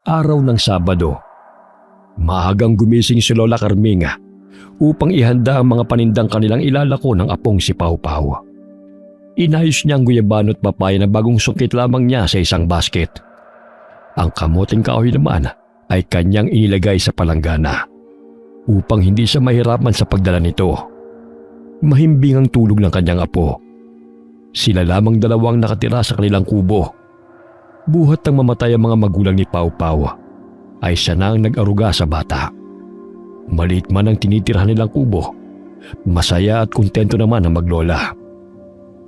Araw ng Sabado. Maagang gumising si Lola Carming upang ihanda ang mga panindang kanilang ilalako ng apong si Pau Pau. Inayos niya ang guyabano at papaya na bagong sukit lamang niya sa isang basket. Ang kamuting kahoy naman ay kanyang inilagay sa palanggana upang hindi siya mahirapan sa pagdala nito. Mahimbing ang tulog ng kanyang apo. Sila lamang dalawang nakatira sa kanilang kubo. Buhat ng mamatay ang mga magulang ni Pau Pau, ay siya na ang nag-aruga sa bata. Maliit man ang tinitirhan nilang kubo, masaya at kontento naman ang maglola.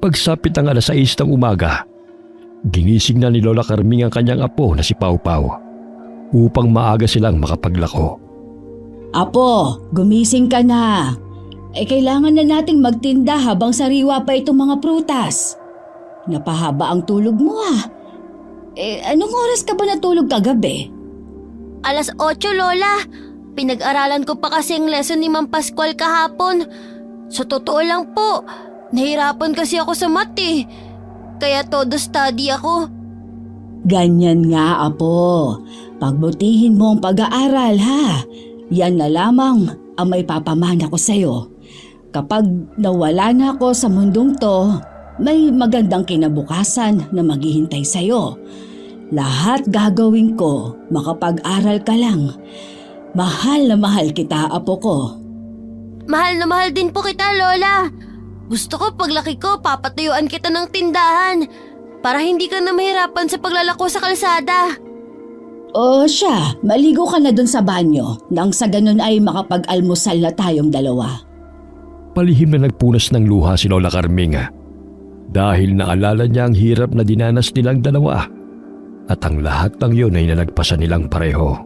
Pagsapit ang 6:00 ng umaga, ginising na ni Lola Carming ang kanyang apo na si Pau Pau upang maaga silang makapaglako. Apo, gumising ka na. Kailangan na nating magtinda habang sariwa pa itong mga prutas. Napahaba ang tulog mo anong oras ka ba natulog kagabi? 8:00, Lola. Pinag-aralan ko pa kasi ang lesson ni Ma'am Pascual kahapon. Sa totoo lang po, nahirapan kasi ako sa math Kaya todo study ako. Ganyan nga, Apo. Pagbutihin mo ang pag-aaral, ha? Yan na lamang ang may papamana ko sa'yo. Kapag nawala na ako sa mundong to, may magandang kinabukasan na maghihintay sa'yo. Lahat gagawin ko, makapag-aral ka lang. Mahal na mahal kita, Apo ko. Mahal na mahal din po kita, Lola. Gusto ko paglaki ko, papatuyuan kita ng tindahan para hindi ka na mahirapan sa paglalako sa kalsada. O siya, maligo ka na dun sa banyo nang sa ganun ay makapag-almusal na tayong dalawa. Palihim na nagpunas ng luha si Lola Carming dahil naalala niya ang hirap na dinanas nilang dalawa at ang lahat ng yun ay nalagpasan nilang pareho.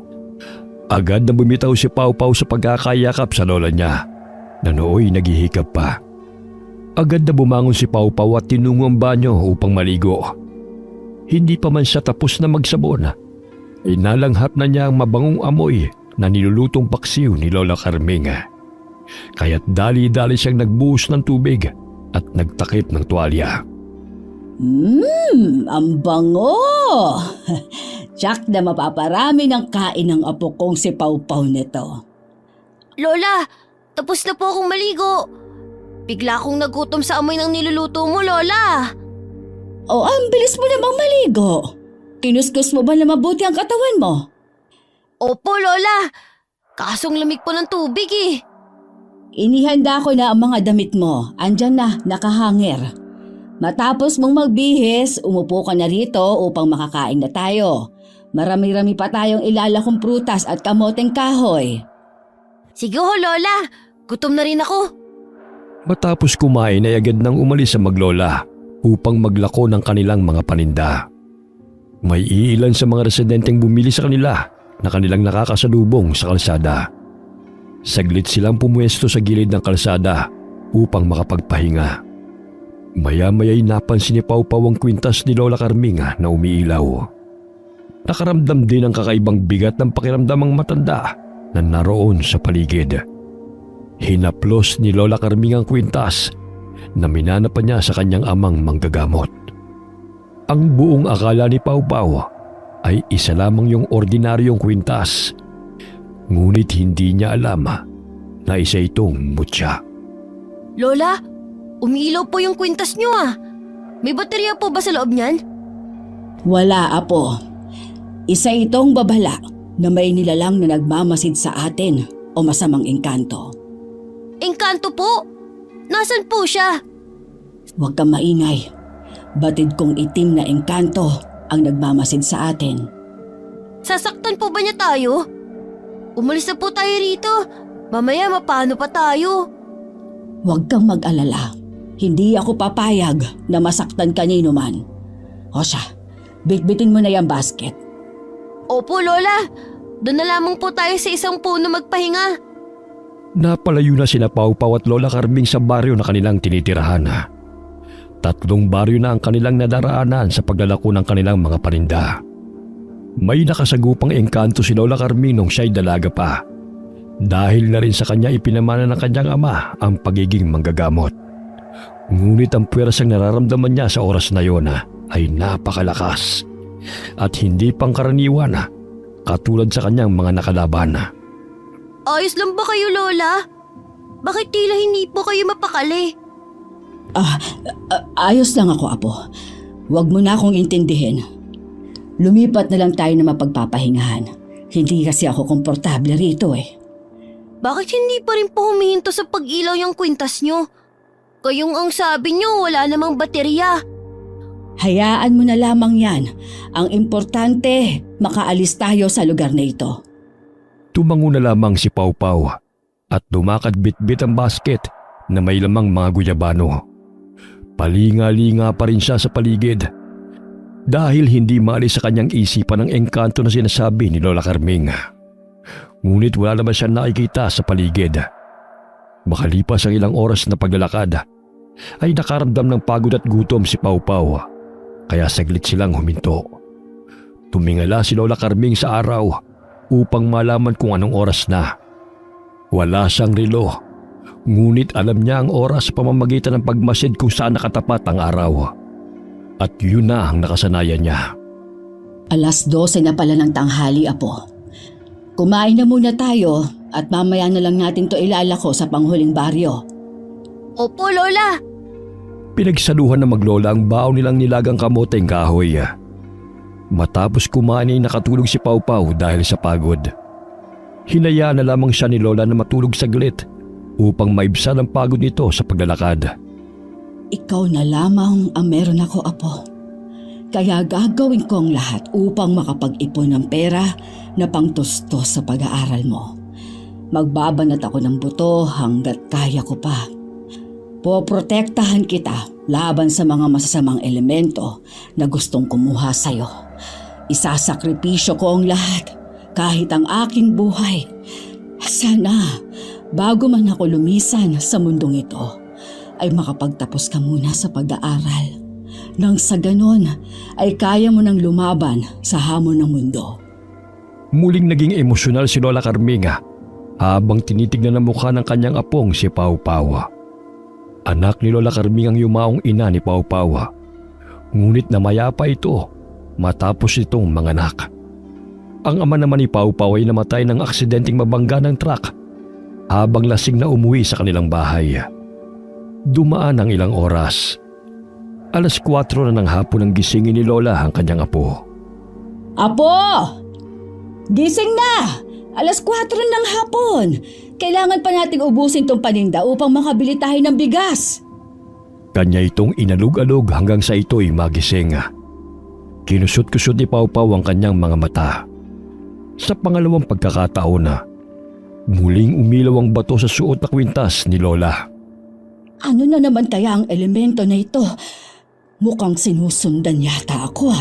Agad na bumitaw si Pau Pau sa pagkakayakap sa lola niya na nooy naghihikap pa. Agad na bumangon si Pau Pau at tinungo ang banyo upang maligo. Hindi pa man siya tapos na magsabon, inalanghap na niya ang mabangong amoy na nilulutong paksiw ni Lola Carming. Kaya't dali-dali siyang nagbuhos ng tubig at nagtakip ng tuwalya. Ang bango! Tsak na mapaparami ng kain ng apo kong si Pau Pau nito. Lola, tapos na po akong maligo. Bigla akong nagutom sa amoy ng niluluto mo, Lola. Ang bilis mo namang maligo. Kinuskus mo ba na mabuti ang katawan mo? Opo, Lola. Kasong lamig po ng tubig Inihanda ko na ang mga damit mo. Andyan na, nakahanger. Matapos mong magbihis, umupo ka na rito upang makakain na tayo. Marami-rami pa tayong ilalakong prutas at kamoteng kahoy. Sige ho, Lola. Gutom na rin ako. Matapos kumain ay agad nang umalis sa maglola upang maglako ng kanilang mga paninda. May iilan sa mga residenteng bumili sa kanila na kanilang nakakasalubong sa kalsada. Saglit silang pumuesto sa gilid ng kalsada upang makapagpahinga. Maya-maya'y napansin ni Pau Pau ang kwintas ni Lola Carming na umiilaw. Nakaramdam din ang kakaibang bigat ng pakiramdam ang matanda na naroon sa paligid. Hinaplos ni Lola Carming ang kwintas na minana pa niya sa kanyang amang manggagamot. Ang buong akala ni Pau Pau ay isa lamang yung ordinaryong kwintas. Ngunit hindi niya alam na isa itong mutya. Lola, umiilaw po yung kwintas niyo May baterya po ba sa loob niyan? Wala, Apo. Isa itong babala na may nilalang na nagmamasid sa atin o masamang engkanto. Engkanto po? Nasaan po siya? Huwag kang maingay. Batid kong itim na engkanto ang nagmamasid sa atin. Sasaktan po ba niya tayo? Umalis na po tayo rito. Mamaya mapano pa tayo? Huwag kang mag-alala. Hindi ako papayag na masaktan kanino man. O siya, bitbitin mo na yung basket. Opo, Lola. Doon na lamang po tayo sa isang puno magpahinga. Napalayo na sina Pau Pau at Lola Carming sa baryo na kanilang tinitirahan. 3 baryo na ang kanilang nadaraanan sa paglalako ng kanilang mga paninda. May nakasagupang engkanto si Lola Carming nung siya'y dalaga pa. Dahil na rin sa kanya ipinamana ng kanyang ama ang pagiging manggagamot. Ngunit ang puwersang nararamdaman niya sa oras na yon ay napakalakas at hindi pangkaraniwan katulad sa kanyang mga nakalaban. Ayos lang ba kayo, Lola? Bakit tila hindi po kayo mapakali? Ayos lang ako, Apo. Huwag mo na akong intindihin. Lumipat na lang tayo na mapagpapahingahan. Hindi kasi ako komportable rito eh. Bakit hindi pa rin po humihinto sa pag-ilaw yung kwintas nyo? Kayong ang sabi nyo, wala namang baterya. Hayaan mo na lamang yan. Ang importante, makaalis tayo sa lugar na ito. Tumango na lamang si Pau Pau at lumakad bitbit ang basket na may lamang mga guyabano. Palinga-linga pa rin siya sa paligid dahil hindi maalis sa kanyang isipan ang engkanto na sinasabi ni Lola Carming. Ngunit wala naman siya nakikita sa paligid. Makalipas ang ilang oras na paglalakad ay nakaramdam ng pagod at gutom si Pau Pau, kaya saglit silang huminto. Tumingala si Lola Carming sa araw upang malaman kung anong oras na. Wala siyang relo, ngunit alam niya ang oras sa pamamagitan ng pagmasid kung saan nakatapat ang araw. At yun na ang nakasanayan niya. 12:00 na pala ng tanghali, Apo. Kumain na muna tayo at mamaya na lang natin to ilalako sa panghuling baryo. Opo, Lola. Pinagsaluhan na maglola ang baon nilang nilagang kamoteng kahoy. Matapos kumain ay nakatulog si Pau Pau dahil sa pagod. Hinayaan na lamang siya ni Lola na matulog saglit upang maibsan ang pagod nito sa paglalakad. Ikaw na lamang ang meron ako, Apo. Kaya gagawin ko ang lahat upang makapag-ipon ng pera na pangtustos sa pag-aaral mo. Magbabanat ako ng buto hanggat kaya ko pa. Poprotektahan kita laban sa mga masasamang elemento na gustong kumuha sa'yo. Isasakripisyo ko ang lahat, kahit ang aking buhay. Sana, bago man ako lumisan sa mundong ito, ay makapagtapos ka muna sa pag-aaral. Nang sa ganon ay kaya mo nang lumaban sa hamon ng mundo. Muling naging emosyonal si Lola Carming habang tinitignan ang mukha ng kanyang apong si Pau Pau. Anak ni Lola Carming ang yumaong ina ni Pau Pau. Ngunit namaya pa ito matapos itong manganak. Ang ama naman ni Pau Pau ay namatay ng aksidenteng mabangga ng truck habang lasing na umuwi sa kanilang bahay. Dumaan ang ilang oras. 4:00 na ng hapon ang gisingin ni Lola ang kanyang apo. Apo! Gising na! 4:00 ng hapon. Kailangan pa nating ubusin tong paninda upang makabili tayo ng bigas. Kanya itong inalug-alug hanggang sa ito'y magising. Kinusot-kusot ni Pau Pau ang kanyang mga mata. Sa pangalawang pagkakataon muling umilaw ang bato sa suot na kwintas ni Lola. Ano na naman kaya ang elemento na ito? Mukhang sinusundan yata ako.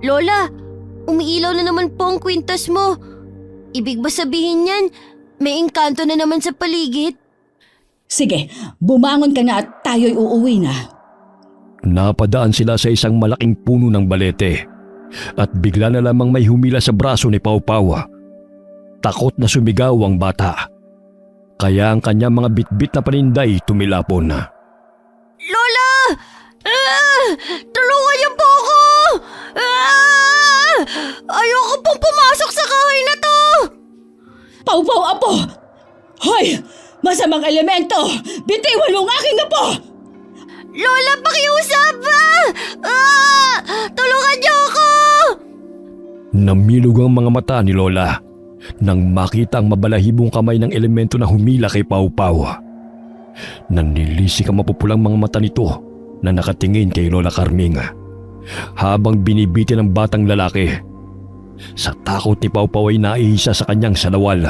Lola, umiilaw na naman po ang kwintas mo. Ibig ba sabihin yan, may engkanto na naman sa paligid? Sige, bumangon ka na at tayo'y uuwi na. Napadaan sila sa isang malaking puno ng balete at bigla na lamang may humila sa braso ni Pau Pau. Takot na sumigaw ang bata. Kaya ang kanyang mga bitbit na paninday tumilapon. Lola! Tulungan niyo po ako! Ayoko pong pumasok sa kahoy na to! Pau Pau, Apo! Hoy! Masamang elemento! Bitiwan mo ang aking apo! Lola, pakiusap! Tulungan niyo ako! Namilog ang mga mata ni Lola nang makita ang mabalahibong kamay ng elemento na humila kay Pau Pau. Nanlilisik ang mapupulang mga mata nito na nakatingin kay Lola Carming habang binibitin ng batang lalaki. Sa takot ni Pau Pau ay naihisa sa kanyang salawal.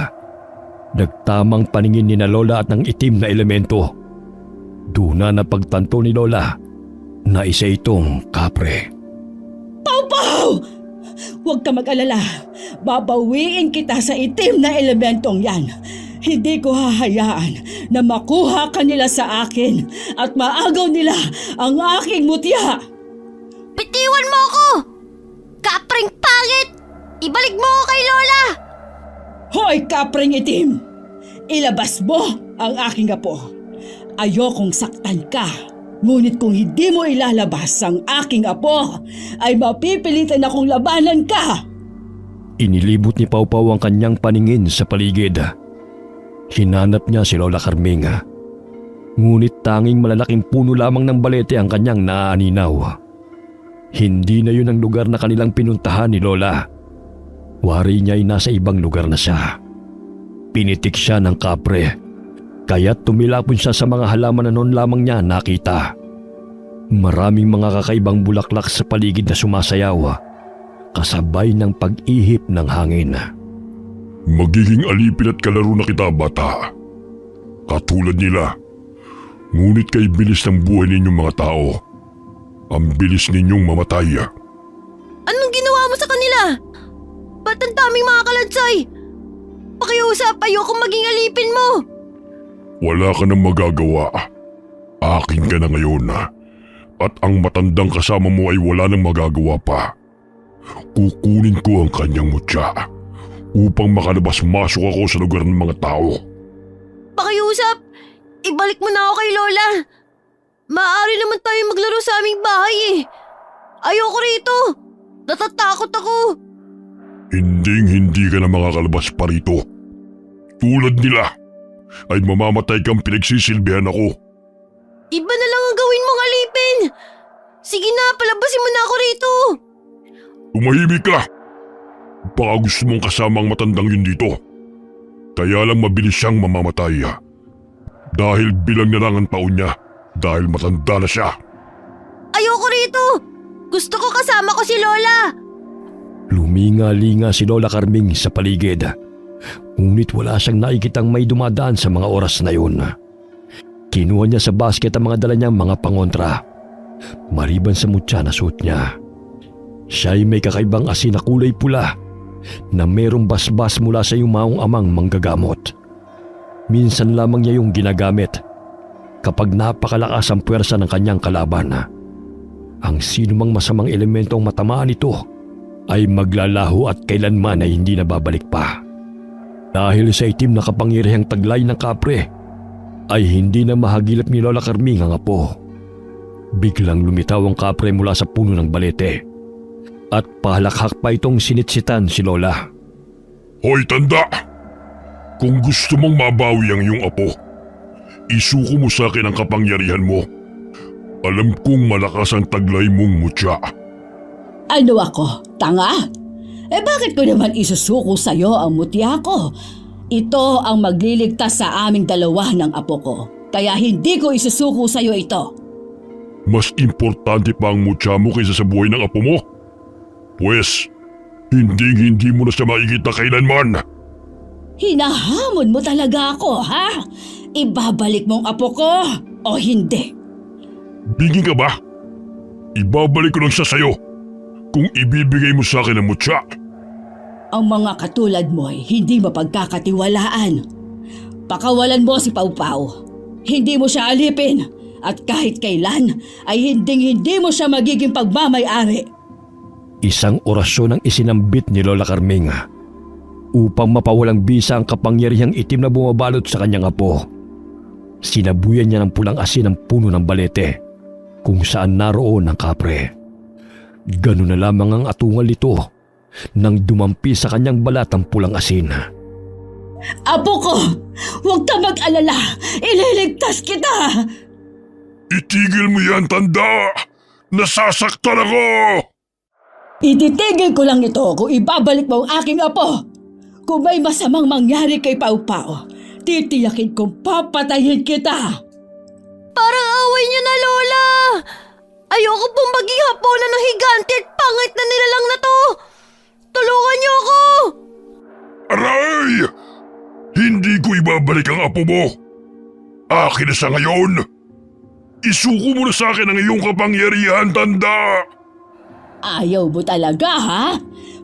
Nagtamang paningin ni na Lola at ng itim na elemento. Doon na napagtanto ni Lola na isa itong kapre. Pau Pau! Huwag ka mag-alala. Babawiin kita sa itim na elementong yan. Hindi ko hahayaan na makuha ka nila sa akin at maagaw nila ang aking mutya. Bitiwan mo ako! Kapring pangit! Ibalik mo ako kay Lola! Hoy, kapring itim! Ilabas mo ang aking apo. Ayokong saktan ka. Ngunit kung hindi mo ilalabas ang aking apo, ay mapipilitan akong labanan ka. Inilibot ni Pau Pau ang kanyang paningin sa paligid. Hinanap niya si Lola Carming. Ngunit tanging malalaking puno lamang ng balete ang kanyang naaaninaw. Hindi na yun ang lugar na kanilang pinuntahan ni Lola. Wari niya ay nasa ibang lugar na siya. Pinitik siya ng kapre, kaya't tumilapon siya sa mga halaman na noon lamang niya nakita. Maraming mga kakaibang bulaklak sa paligid na sumasayaw, kasabay ng pag-ihip ng hangin. Magiging alipin at kalaro na kita, bata. Katulad nila. Ngunit kay bilis ng buhay ninyong mga tao. Ang bilis ninyong mamatay. Anong ginawa mo sa kanila? Ba't ang daming mga kaladsay? Pakiusap, ayokong maging alipin mo. Wala ka nang magagawa. Akin ka na ngayon. At ang matandang kasama mo ay wala nang magagawa pa. Kukunin ko ang kanyang mutya upang makalabas-masok ako sa lugar ng mga tao. Pakiusap, ibalik mo na ako kay Lola. Maaari naman tayo maglaro sa aming bahay eh. Ayoko rito. Natatakot ako. Hindi ka na makakalabas pa rito. Tulad nila, ay mamamatay kang pinagsisilbihan ako. Iba na lang ang gawin mong alipin. Sige na, palabasin mo na ako rito. Umahimik ka! Baka gusto mong kasama ang matandang yun dito. Kaya lang mabilis siyang mamamatay. Dahil bilang na lang ang taon niya, dahil matanda na siya. Ayoko rito. Gusto ko kasama ko si Lola. Luminga-linga si Lola Carming sa paligid. Ngunit wala siyang nakikitang may dumadaan sa mga oras na yun. Kinuha niya sa basket ang mga dala niyang mga pangontra. Maliban sa mutya na suot niya. Siya ay may kakaibang asin na kulay pula na merong basbas mula sa yumaong amang manggagamot. Minsan lamang niya yung ginagamit kapag napakalakas ang puwersa ng kanyang kalaban. Ang sinumang masamang elemento ang matamaan nito ay maglalaho at kailanman ay hindi nababalik pa. Dahil sa itim na kapangyarihang taglay ng kapre, ay hindi na mahagilap ni Lola Carming ang apo. Biglang lumitaw ang kapre mula sa puno ng balete at pahalakhak pa itong sinitsitan si Lola. Hoy tanda! Kung gusto mong mabawi ang iyong apo, isuko mo sa akin ang kapangyarihan mo. Alam kong malakas ang taglay mong mutya. Ano ako? Tanga? Bakit ko naman isusuko sa'yo ang mutya ko? Ito ang magliligtas sa aming dalawa ng apo ko. Kaya hindi ko isusuko sa'yo ito. Mas importante pa ang mutya mo kaysa sa buhay ng apo mo? Pwes, hindi mo na siya makikita kailanman. Hinahamon mo talaga ako, ha? Ibabalik mo ang apo ko o hindi? Bingi ka ba? Ibabalik ko lang siya sa'yo kung ibibigay mo sa akin ang mutya. Ang mga katulad mo ay hindi mapagkakatiwalaan. Pakawalan mo si Pau Pau. Hindi mo siya alipin at kahit kailan ay hindi mo siya magiging pagmamay-ari. Isang orasyon ang isinambit ni Lola Carming upang mapawalang bisa ang kapangyarihang itim na bumabalot sa kanyang apo. Sinabuyan niya ng pulang asin ang puno ng balete kung saan naroon ang kapre. Ganun na lamang ang atungal nito nang dumampi sa kanyang balat ang pulang asin. Apo ko! Huwag ka mag-alala! Ililigtas kita! Itigil mo yan, tanda! Nasasaktan ako! Ititigil ko lang ito kung ibabalik mo ang aking apo. Kung may masamang mangyari kay Pau Pau, titiyakin kong papatayin kita. Parang away niyo na, Lola. Ayoko pong maging hapunan ng higante at pangit na nilalang na to. Tulungan niyo ako! Aray! Hindi ko ibabalik ang apo mo. Akin na sa ngayon. Isuko mo na sa akin ang iyong kapangyarihan, tanda! Ayaw mo talaga, ha?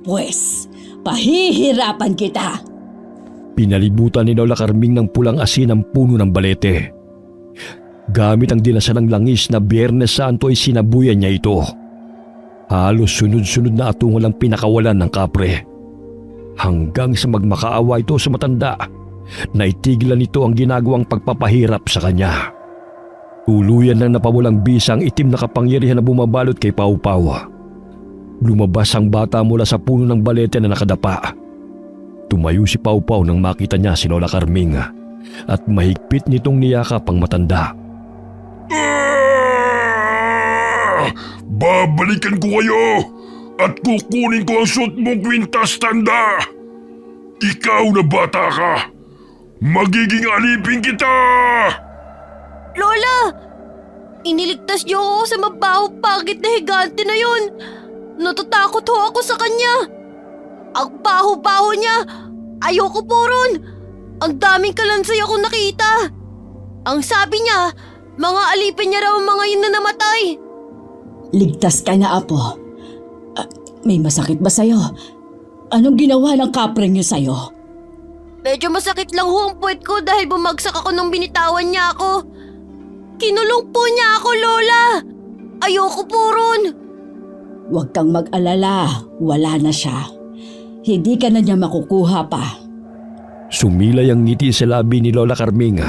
Pwes, pahihirapan kita. Pinalibutan ni Lola Carming ng pulang asin ang puno ng balete. Gamit ang dinasalang langis na Biyernes Santo ay sinabuyan niya ito. Halos sunod-sunod na atungal ang pinakawalan ng kapre. Hanggang sa magmakaawa ito sa matanda, naitigilan nito ang ginagawang pagpapahirap sa kanya. Tuluyan nang napawalang bisa ang itim na kapangyarihan na bumabalot kay Pau Pau. Lumabas ang bata mula sa puno ng balete na nakadapa. Tumayo si Pau Pau nang makita niya si Lola Carming at mahigpit nitong niyakap ang matanda. Babalikan ko kayo at kukunin ko ang suot mong kwintas, tanda! Ikaw na bata ka! Magiging alipin kita! Lola! Iniligtas niyo ako sa mabaho-pagit na higante na yun. Natatakot ho ako sa kanya. Ang baho-baho niya. Ayoko po ron. Ang daming kalansay akong nakita. Ang sabi niya, mga alipin niya raw ang mga yun na namatay. Ligtas ka na, Apo. May masakit ba sa'yo? Anong ginawa ng kapreng niyo sa'yo? Medyo masakit lang ho ang puwet ko dahil bumagsak ako nung binitawan niya ako. Kinulong po niya ako, Lola. Ayoko po ron. Huwag kang mag-alala. Wala na siya. Hindi ka na niya makukuha pa. Sumilay ang ngiti sa labi ni Lola Carming.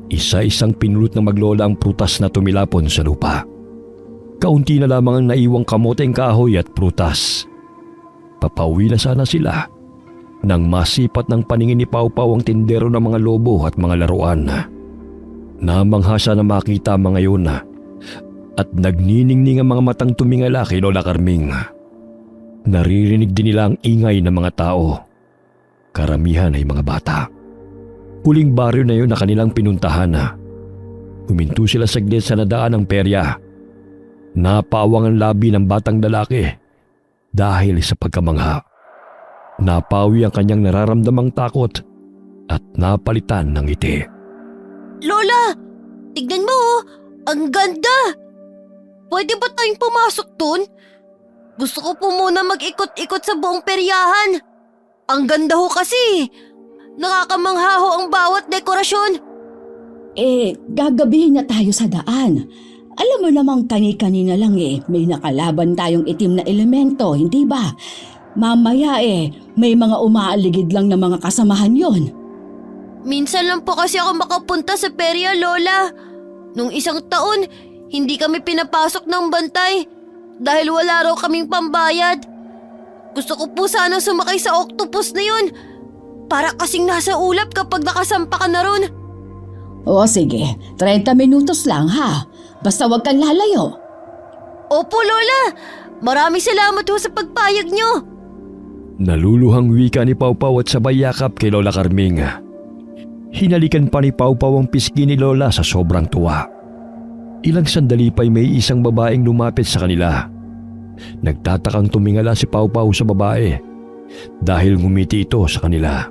Isa-isang pinulot na maglola ang prutas na tumilapon sa lupa. Kaunti na lamang ang naiwang kamoteng kahoy at prutas. Papauwi na sana sila nang masipat ng paningin ni Pau Pau ang tindero ng mga lobo at mga laruan. Namangha siya na makita mga yun at nagniningning ang mga matang tumingala kay Lola Carming. Naririnig din nila ang ingay ng mga tao. Karamihan ay mga bata. Huling baryo na yun na kanilang pinuntahan. Huminto sila saglit sa nadaan ng perya. Napawang ang labi ng batang lalaki dahil sa pagkamangha. Napawi ang kanyang nararamdamang takot at napalitan ng ngiti. Lola, tignan mo oh. Ang ganda. Pwede ba tayong pumasok dun? Gusto ko po muna mag-ikot-ikot sa buong peryahan. Ang ganda ho kasi. Nakakamangha ho ang bawat dekorasyon. Gagabihin na tayo sa daan. Alam mo namang kani-kanina lang may nakalaban tayong itim na elemento, hindi ba? Mamaya may mga umaaligid lang na mga kasamahan yon. Minsan lang po kasi ako makapunta sa perya, Lola. Nung isang taon, hindi kami pinapasok ng bantay dahil wala raw kaming pambayad. Gusto ko po sana sumakay sa octopus na yun. Para kasing nasa ulap kapag nakasampa ka na ron. O sige, 30 minutos lang ha. Basta wag kang lalayo. Opo, Lola. Maraming salamat ho sa pagpayag nyo. Naluluhang wika ni Pau Pau at sabay yakap kay Lola Carming. Hinalikan pa ni Pau Pau ang pisngi ni Lola sa sobrang tuwa. Ilang sandali pa'y may isang babaeng lumapit sa kanila. Nagtatakang tumingala si Pau Pau sa babae dahil ngumiti ito sa kanila.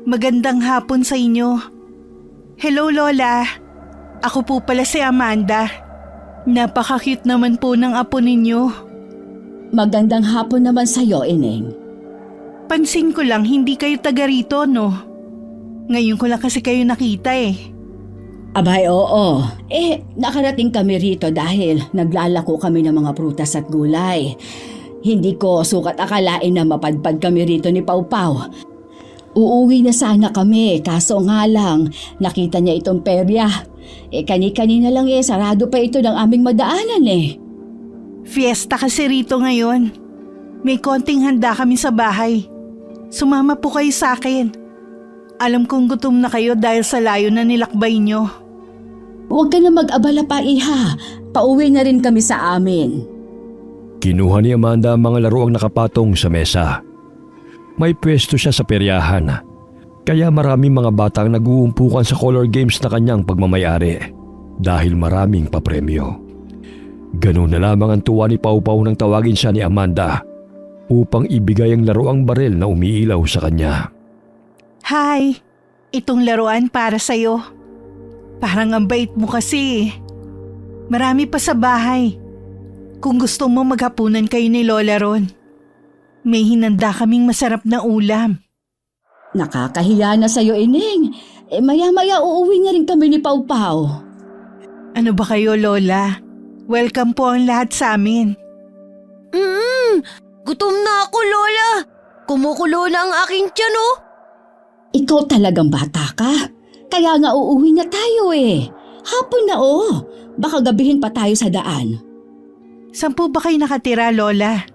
Magandang hapon sa inyo. Hello, Lola. Ako po pala si Amanda. Napaka-cute naman po ng apo ninyo. Magandang hapon naman sa'yo, Ineng. Pansin ko lang hindi kayo taga rito, no? Ngayon ko lang kasi kayo nakita Abay, oo. Nakarating kami rito dahil naglalako kami ng mga prutas at gulay. Hindi ko sukat akalain na mapadpad kami rito ni Pau Pau. Uuwi na sana kami, kaso nga lang, nakita niya itong perya. Kani-kanina lang sarado pa ito ng aming madaanan Fiesta kasi rito ngayon. May konting handa kami sa bahay. Sumama po kayo sa akin. Alam kong gutom na kayo dahil sa layo na nilakbay nyo. Huwag ka na mag-abala pa, Iha. Pauwi na rin kami sa amin. Kinuha ni Amanda ang mga laruang nakapatong sa mesa. May pwesto siya sa peryahan, kaya maraming mga batang nag-uumpukan sa color games na kanyang pagmamayari dahil maraming papremyo. Ganun na lamang ang tuwa ni Pau Pau nang tawagin siya ni Amanda upang ibigay ang laruang baril na umiilaw sa kanya. Hi! Itong laruan para sa'yo. Parang ang bait mo kasi. Marami pa sa bahay. Kung gusto mo maghapunan kayo ni Lola ron. May hinanda kaming masarap na ulam. Nakakahiya na sa'yo, Ineng. Maya-maya uuwi na rin kami ni Pau Pau. Ano ba kayo, Lola? Welcome po ang lahat sa amin. Gutom na ako, Lola. Kumukulo na ang aking tiyan, oh. Ikaw talagang bata ka. Kaya nga uuwi na tayo Hapon na Baka gabihin pa tayo sa daan. Saan po ba kayo nakatira, Lola?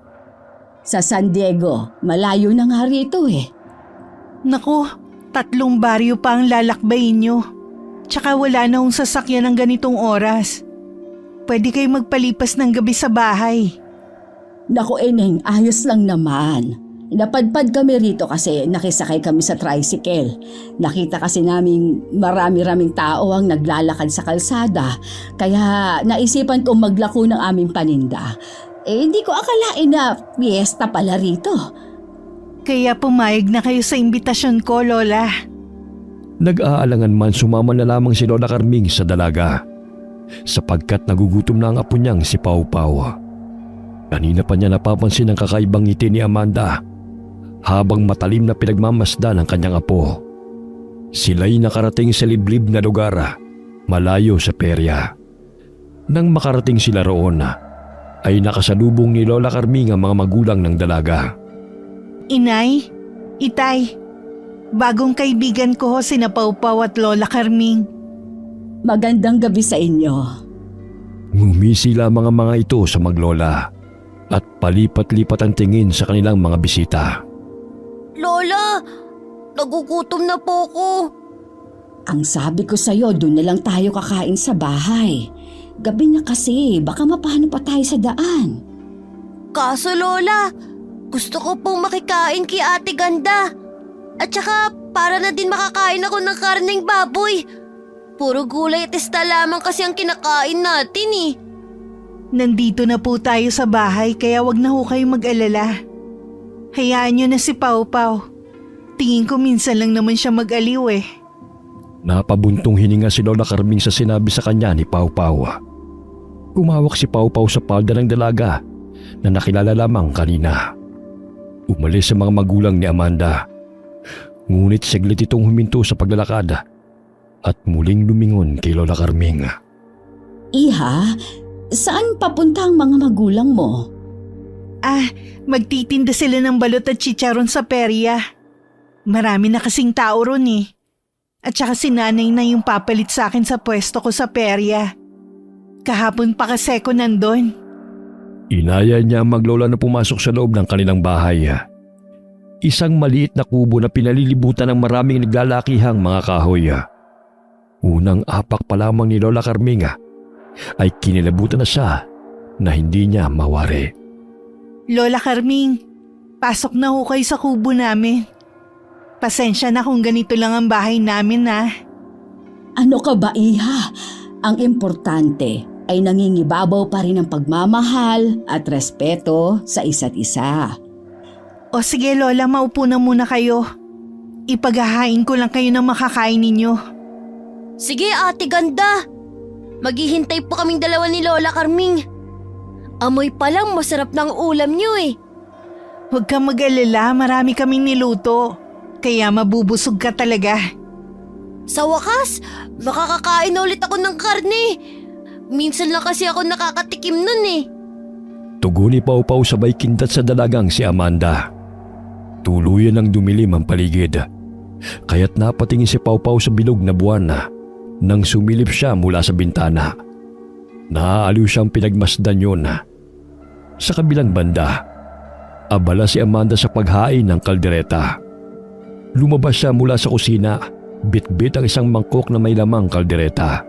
Sa San Diego, malayo na nga rito eh. Naku, 3 baryo pa ang lalakbayin nyo. Tsaka wala na hong sasakyan ng ganitong oras. Pwede kayo magpalipas ng gabi sa bahay. Naku Eneng, ayos lang naman. Napadpad kami rito kasi nakisakay kami sa tricycle. Nakita kasi naming marami-raming tao ang naglalakad sa kalsada. Kaya naisipan kong maglako ng aming paninda. Hindi ko akalain na fiesta pala rito. Kaya pumayag na kayo sa imbitasyon ko, Lola. Nag-aalangan man sumama na lamang si Lola Carming sa dalaga sapagkat nagugutom na ang apo niyang si Pau Pau. Kanina pa niya napapansin ang kakaibang ngiti ni Amanda habang matalim na pinagmamasdan ang kanyang apo. Sila'y nakarating sa liblib na lugar malayo sa perya. Nang makarating sila roon ay nakasalubong ni Lola Carming ang mga magulang ng dalaga. Inay, Itay, bagong kaibigan ko sina Pau Pau at Lola Carming. Magandang gabi sa inyo. Ngumisi lamang ang mga ito sa maglola at palipat-lipat ang tingin sa kanilang mga bisita. Lola, nagugutom na po ko. Ang sabi ko sa'yo, doon na lang tayo kakain sa bahay. Gabi na kasi, baka mapano pa tayo sa daan. Kaso Lola, gusto ko pong makikain kay Ate Ganda. At saka para na din makakain ako ng karneng baboy. Puro gulay at isda lamang kasi ang kinakain natin eh. Nandito na po tayo sa bahay kaya wag na ho kayong mag-alala. Hayaan nyo na si Pau Pau. Tingin ko minsan lang naman siya mag-aliw eh. Napabuntong hininga si Lola Carming sa sinabi sa kanya ni Pau Pau. Umawak si Pau Pau sa palda ng dalaga na nakilala lamang kanina. Umalis sa mga magulang ni Amanda. Ngunit saglit itong huminto sa paglalakad at muling lumingon kay Lola Carming. Iha, saan papunta ang mga magulang mo? Magtitinda sila ng balot at chicharon sa perya. Marami na kasing tao ron eh. At saka si nanay na yung papalit sa akin sa pwesto ko sa perya. Kahapon pa kasi ko nandun. Inaya niya ang maglola na pumasok sa loob ng kanilang bahay. Isang maliit na kubo na pinalilibutan ng maraming naglalakihang mga kahoy. Unang apak pa lamang ni Lola Carming ay kinilabutan na siya na hindi niya mawari. Lola Carming, pasok na ho kayo sa kubo namin. Pasensya na kung ganito lang ang bahay namin Ano ka ba, Iha? Ang importante ay nangingibabaw pa rin ang pagmamahal at respeto sa isa't isa. O sige Lola, maupo na muna kayo. Ipaghahain ko lang kayo ng makakain ninyo. Sige Ate Ganda, maghihintay po kaming dalawa ni Lola Carming. Amoy pa lang masarap ng ulam niyo eh. Huwag kang mag-alala, marami kaming niluto. Kaya mabubusog ka talaga. Sa wakas, makakakain na ulit ako ng karne. Minsan lang kasi ako nakakatikim nun eh. Tugon ni Pau Pau sabay kindat sa dalagang si Amanda. Tuluyan ang dumilim ang paligid. Kaya't napatingin si Pau Pau sa bilog na buwan nang sumilip siya mula sa bintana. Naaaliw siyang pinagmasdan yun. Sa kabilang banda, abala si Amanda sa paghain ng kaldereta. Lumabas siya mula sa kusina, bit-bit ang isang mangkok na may lamang kaldereta.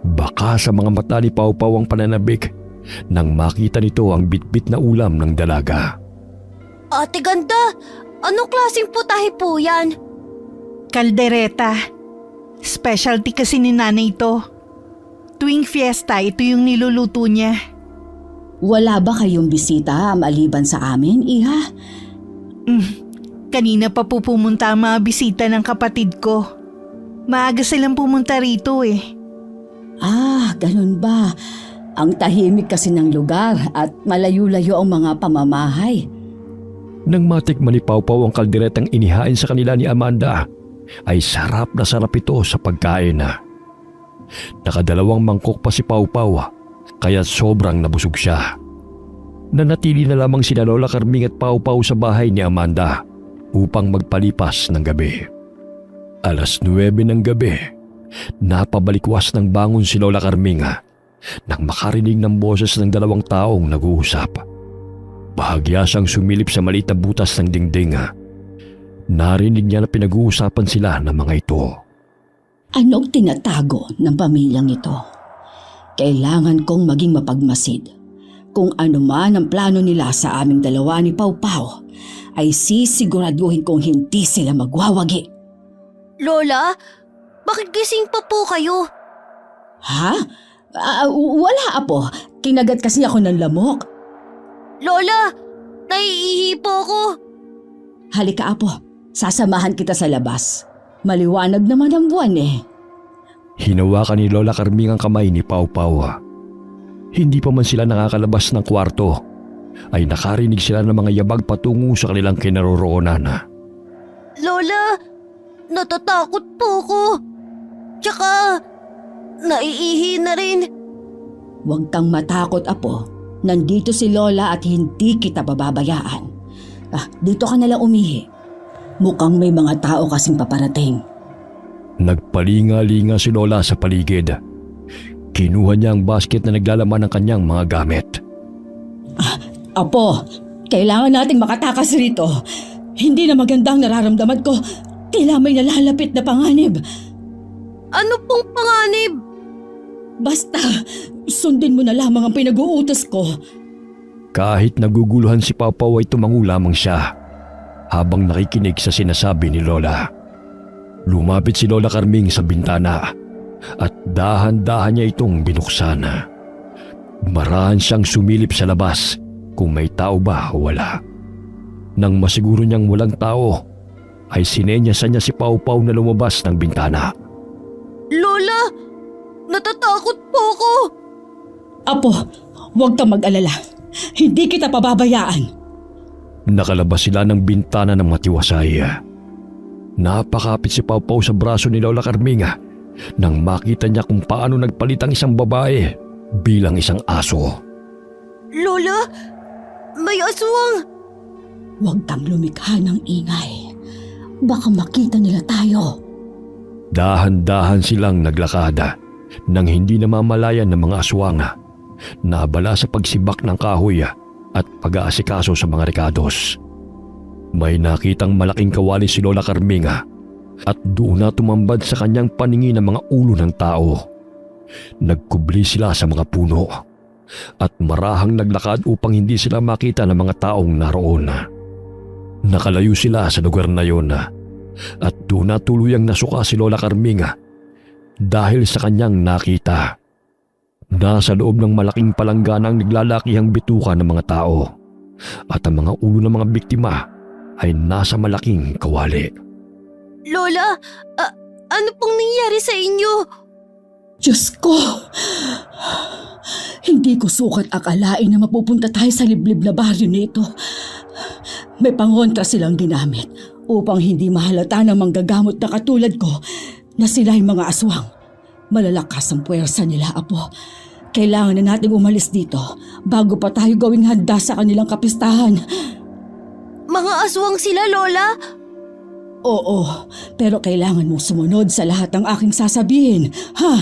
Baka sa mga mata ni Pau Pau ang pananabik nang makita nito ang bit-bit na ulam ng dalaga. Ate Ganda, anong klaseng putahe po yan? Kaldereta. Specialty kasi ni nanay ito. Tuwing fiesta, ito yung niluluto niya. Wala ba kayong bisita maliban sa amin, Iha? Kanina pa po pumunta ang mga bisita ng kapatid ko. Maaga silang pumunta rito eh. Ganun ba? Ang tahimik kasi ng lugar at malayo-layo ang mga pamamahay. Nang matikman ni Pau Pau ang kalderetang inihain sa kanila ni Amanda, ay sarap na sarap ito sa pagkain. Nakadalawang mangkok pa si Pau Pau, kaya sobrang nabusog siya. Nanatili na lamang sina Lola Carming at Pau Pau sa bahay ni Amanda upang magpalipas ng gabi. 9:00 ng gabi, napabalikwas ng bangon si Lola Carming nang makarinig ng boses ng dalawang taong nag-uusap. Bahagya siyang sumilip sa maliit na butas ng dingding. Narinig niya na pinag-uusapan sila ng mga ito. Anong tinatago ng pamilyang ito? Kailangan kong maging mapagmasid. Kung ano man ang plano nila sa aming dalawa ni Pau Pau, ay sisiguraduhin kong hindi sila magwawagi. Lola, bakit gising pa po kayo? Ha? Wala, Apo. Kinagat kasi ako ng lamok. Lola, naiihi po ako. Halika, Apo. Sasamahan kita sa labas. Maliwanag naman ang buwan eh. Hinawakan ni Lola Carming ang kamay ni Pau Pau. Hindi pa man sila nakakalabas ng kwarto, ay nakarinig sila ng mga yabag patungo sa kanilang kinaroroonan. Lola, natatakot po ako. Tsaka, naiihi na rin. Huwag kang matakot, Apo. Nandito si Lola at hindi kita bababayaan. Dito ka nalang umihi. Mukhang may mga tao kasing paparating. Nagpalinga-linga si Lola sa paligid. Kinuha niya ang basket na naglalaman ng kanyang mga gamit. Apo, kailangan nating makatakas rito. Hindi na magandang nararamdaman ko. Tila may nalalapit na panganib. Ano pong panganib? Basta, sundin mo na lamang ang pinag-uutos ko. Kahit naguguluhan si Pau Pau ay tumango lamang siya habang nakikinig sa sinasabi ni Lola. Lumapit si Lola Carming sa bintana at dahan-dahan niya itong binuksan. Marahan siyang sumilip sa labas kung may tao ba o wala. Nang masiguro niyang walang tao, ay sinenyasan niya si Pau Pau na lumabas ng bintana. Lola, natatakot po ako. Apo, huwag kang mag-alala. Hindi kita pababayaan. Nakalabas sila ng bintana ng matiwasay. Napakapit si Pau Pau sa braso ni Lola Carming nang makita niya kung paano nagpalit ang isang babae bilang isang aso. Lola, may aswang. Huwag kang lumikha ng ingay. Baka makita nila tayo. Dahan-dahan silang naglakad nang hindi namamalayan ng mga aswang. Naabala sa pagsibak ng kahoy at pag-aasikaso sa mga rekados. May nakitang malaking kawali si Lola Carming at doon na tumambad sa kanyang paningin ang mga ulo ng tao. Nagkubli sila sa mga puno at marahang naglakad upang hindi sila makita ng mga taong naroon. Nakalayo sila sa lugar na yon at doon na tuluyang nasuka si Lola Carming dahil sa kanyang nakita. Nasa loob ng malaking palangganang naglalakihang bituka ng mga tao at ang mga ulo ng mga biktima ay nasa malaking kawali. Lola, ano pong nangyari sa inyo? Diyos ko! Hindi ko sukat akalain na mapupunta tayo sa liblib na baryo nito. May pangontra silang ginamit upang hindi mahalata ng manggagamot na katulad ko na sila ay mga aswang. Malalakas ang puwersa nila, Apo. Kailangan na nating umalis dito bago pa tayo gawing handa sa kanilang kapistahan. Mga aswang sila, Lola? Oo, pero kailangan mong sumunod sa lahat ng aking sasabihin. Ha?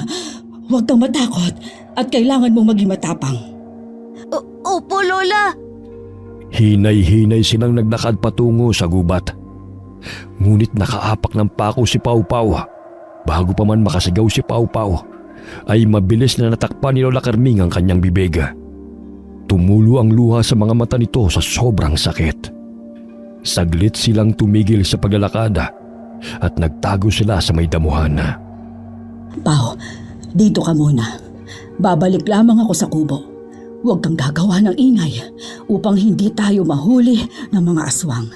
Huwag kang matakot at kailangan mong maging matapang. Opo, Lola. Hinay-hinay silang naglakad patungo sa gubat. Ngunit nakaapak ng pako si Pau Pau. Bago pa man makasigaw si Pau Pau, ay mabilis na natakpan ni Lola Carming ang kanyang bibig. Tumulo ang luha sa mga mata nito sa sobrang sakit. Saglit silang tumigil sa paglalakad at nagtago sila sa may damuhan. Pau, dito ka muna. Babalik lamang ako sa kubo. Huwag kang gagawa ng ingay upang hindi tayo mahuli ng mga aswang.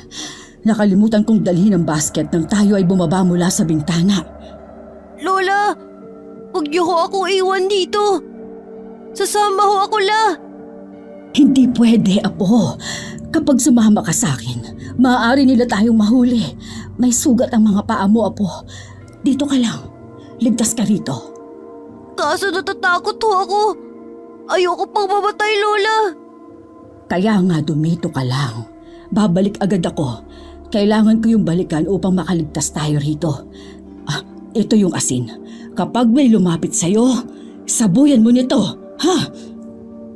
Nakalimutan kong dalhin ang basket nang tayo ay bumaba mula sa bintana. Lola, huwag niyo ho ako iwan dito. Sasama ho ako, La. Hindi pwede, Apo. Kapag sumama ka sa akin, maaari nila tayong mahuli. May sugat ang mga paa mo, Apo. Dito ka lang. Ligtas ka rito. Kaso natatakot ho ako. Ayoko pang mamatay, Lola. Kaya nga dumito ka lang. Babalik agad ako. Kailangan ko yung balikan upang makaligtas tayo rito. Ito yung asin. Kapag may lumapit sa'yo, sabuyan mo nito. Ha?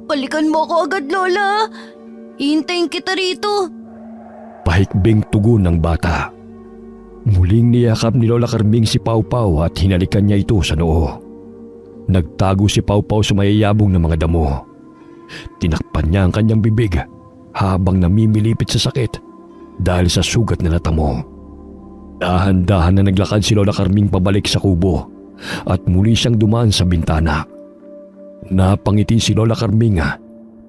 Balikan mo ako agad, Lola. Hihintayin kita rito. Pahikbing tugon ng bata. Muling niyakap ni Lola Carming si Pau Pau at hinalikan niya ito sa noo. Nagtago si Pau Pau sa mayayabong ng mga damo. Tinakpan niya ang kanyang bibig habang namimilipit sa sakit dahil sa sugat na natamo. Dahan-dahan na naglakad si Lola Carming pabalik sa kubo at muli siyang dumaan sa bintana. Napangiti si Lola Carming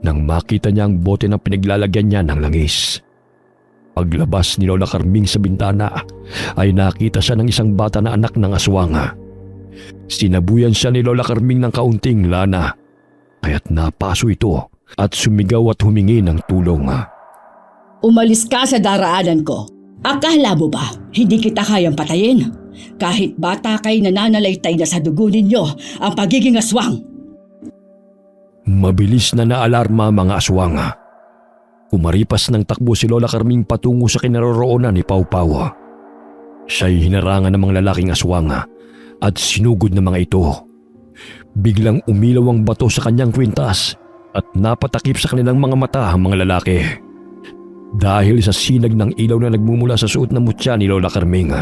nang makita niya ang bote ng pinaglalagyan niya ng langis. Paglabas ni Lola Carming sa bintana ay nakita siya ng isang bata na anak ng aswang. Sinabuyan siya ni Lola Carming ng kaunting lana, kaya't napaso ito at sumigaw at humingi ng tulong. Umalis ka sa daraanan ko. Akala mo ba hindi kita kayang patayin? Kahit bata kay nananalaytay na sa dugo ninyo ang pagiging aswang. Mabilis na naalarma ang mga aswang. Kumaripas ng takbo si Lola Carming patungo sa kinaroroonan ni Pau Pau. Siya'y hinarangan ng mga lalaking aswang at sinugod ng mga ito. Biglang umilaw ang bato sa kanyang kwintas at napatakip sa kanilang mga mata ang mga lalaki. Dahil sa sinag ng ilaw na nagmumula sa suot na mutya ni Lola Carming.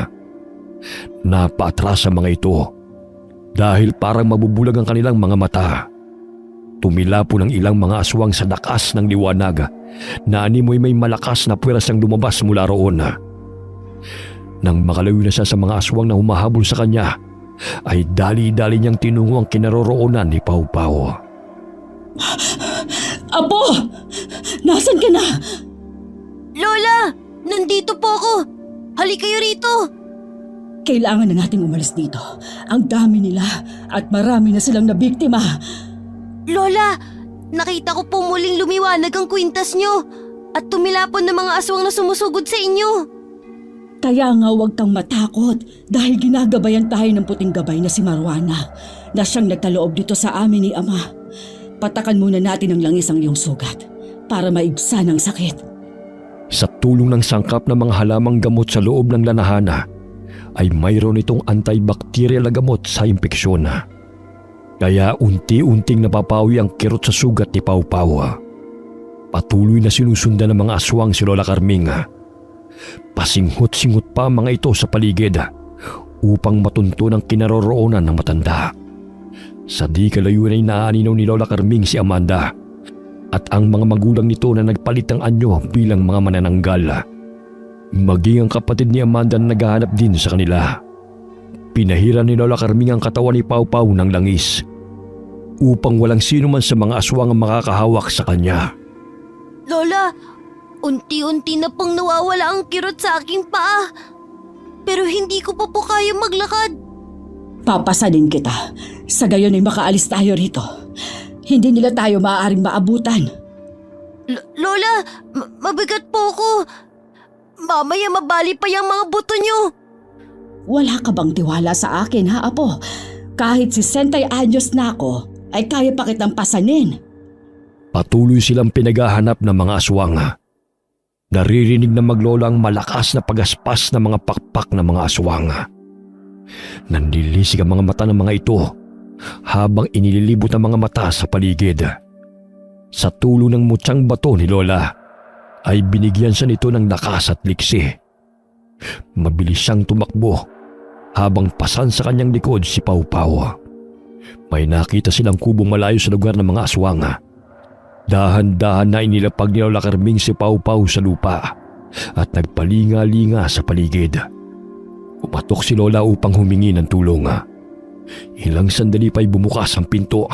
Napaatras ang mga ito dahil parang mabubulag ang kanilang mga mata. Tumilapo ng ilang mga aswang sa lakas ng liwanag na animoy may malakas na puwersang lumabas mula roon. Nang makalayo na siya sa mga aswang na humahabol sa kanya, ay dali-dali niyang tinungo ang kinaroroonan ni Pau Pau. Apo! Nasaan ka na? Lola! Nandito po ako! Halika kayo rito! Kailangan na nating umalis dito. Ang dami nila at marami na silang nabiktima. Lola! Nakita ko po muling lumiwanag ang kwintas nyo at tumilapon ng mga aswang na sumusugod sa inyo. Kaya nga huwag kang matakot dahil ginagabayan tayo ng puting gabay na si Marwana na siyang nagkaloob dito sa amin ni Ama. Patakan muna natin ang langis ang iyong sugat para maibsan ang sakit. Sa tulong ng sangkap ng mga halamang gamot sa loob ng lanahana, ay mayroon itong antibacterial na gamot sa impeksyon. Kaya unti-unting napapawi ang kirot sa sugat ni Pau Pau. Patuloy na sinusundan ng mga aswang si Lola Carming. Pasinghot-singhot pa ang mga ito sa paligid upang matunto ng kinaroroonan ng matanda. Sa di kalayuan ay naaninaw ni Lola Carming si Amanda at ang mga magulang nito na nagpalit ng anyo bilang mga manananggal. Maging ang kapatid ni Amanda na naghahanap din sa kanila. Pinahira ni Lola Carming ang katawan ni Pau Pau ng langis upang walang sino man sa mga aswang ang makakahawak sa kanya. Lola, unti-unti na pang nawawala ang kirot sa aking paa. Pero hindi ko pa po kaya maglakad. Papasanin kita. Sa gayon ay makaalis tayo rito. Hindi nila tayo maaaring maabutan. Lola, mabigat po ako. Mamaya mabali pa yung mga buto nyo. Wala ka bang tiwala sa akin, ha, Apo? Kahit 60 anyos na ako, ay kaya pa kitang pasanin. Patuloy silang pinaghahanap ng mga aswang. Naririnig na maglola ang malakas na pagaspas ng mga pakpak ng mga aswang. Nanlilisik ang mga mata ng mga ito habang inililibot ang mga mata sa paligid. Sa tulong ng mutyang bato ni Lola, ay binigyan siya nito ng lakas at liksi. Mabilis siyang tumakbo habang pasan sa kanyang likod si Pau Pau. May nakita silang kubong malayo sa lugar ng mga aswang. Dahan-dahan na inilapag ni Lola Carming si Pau Pau sa lupa at nagpalinga-linga sa paligid. Umatok si Lola upang humingi ng tulong. Ilang sandali pa'y bumukas ang pinto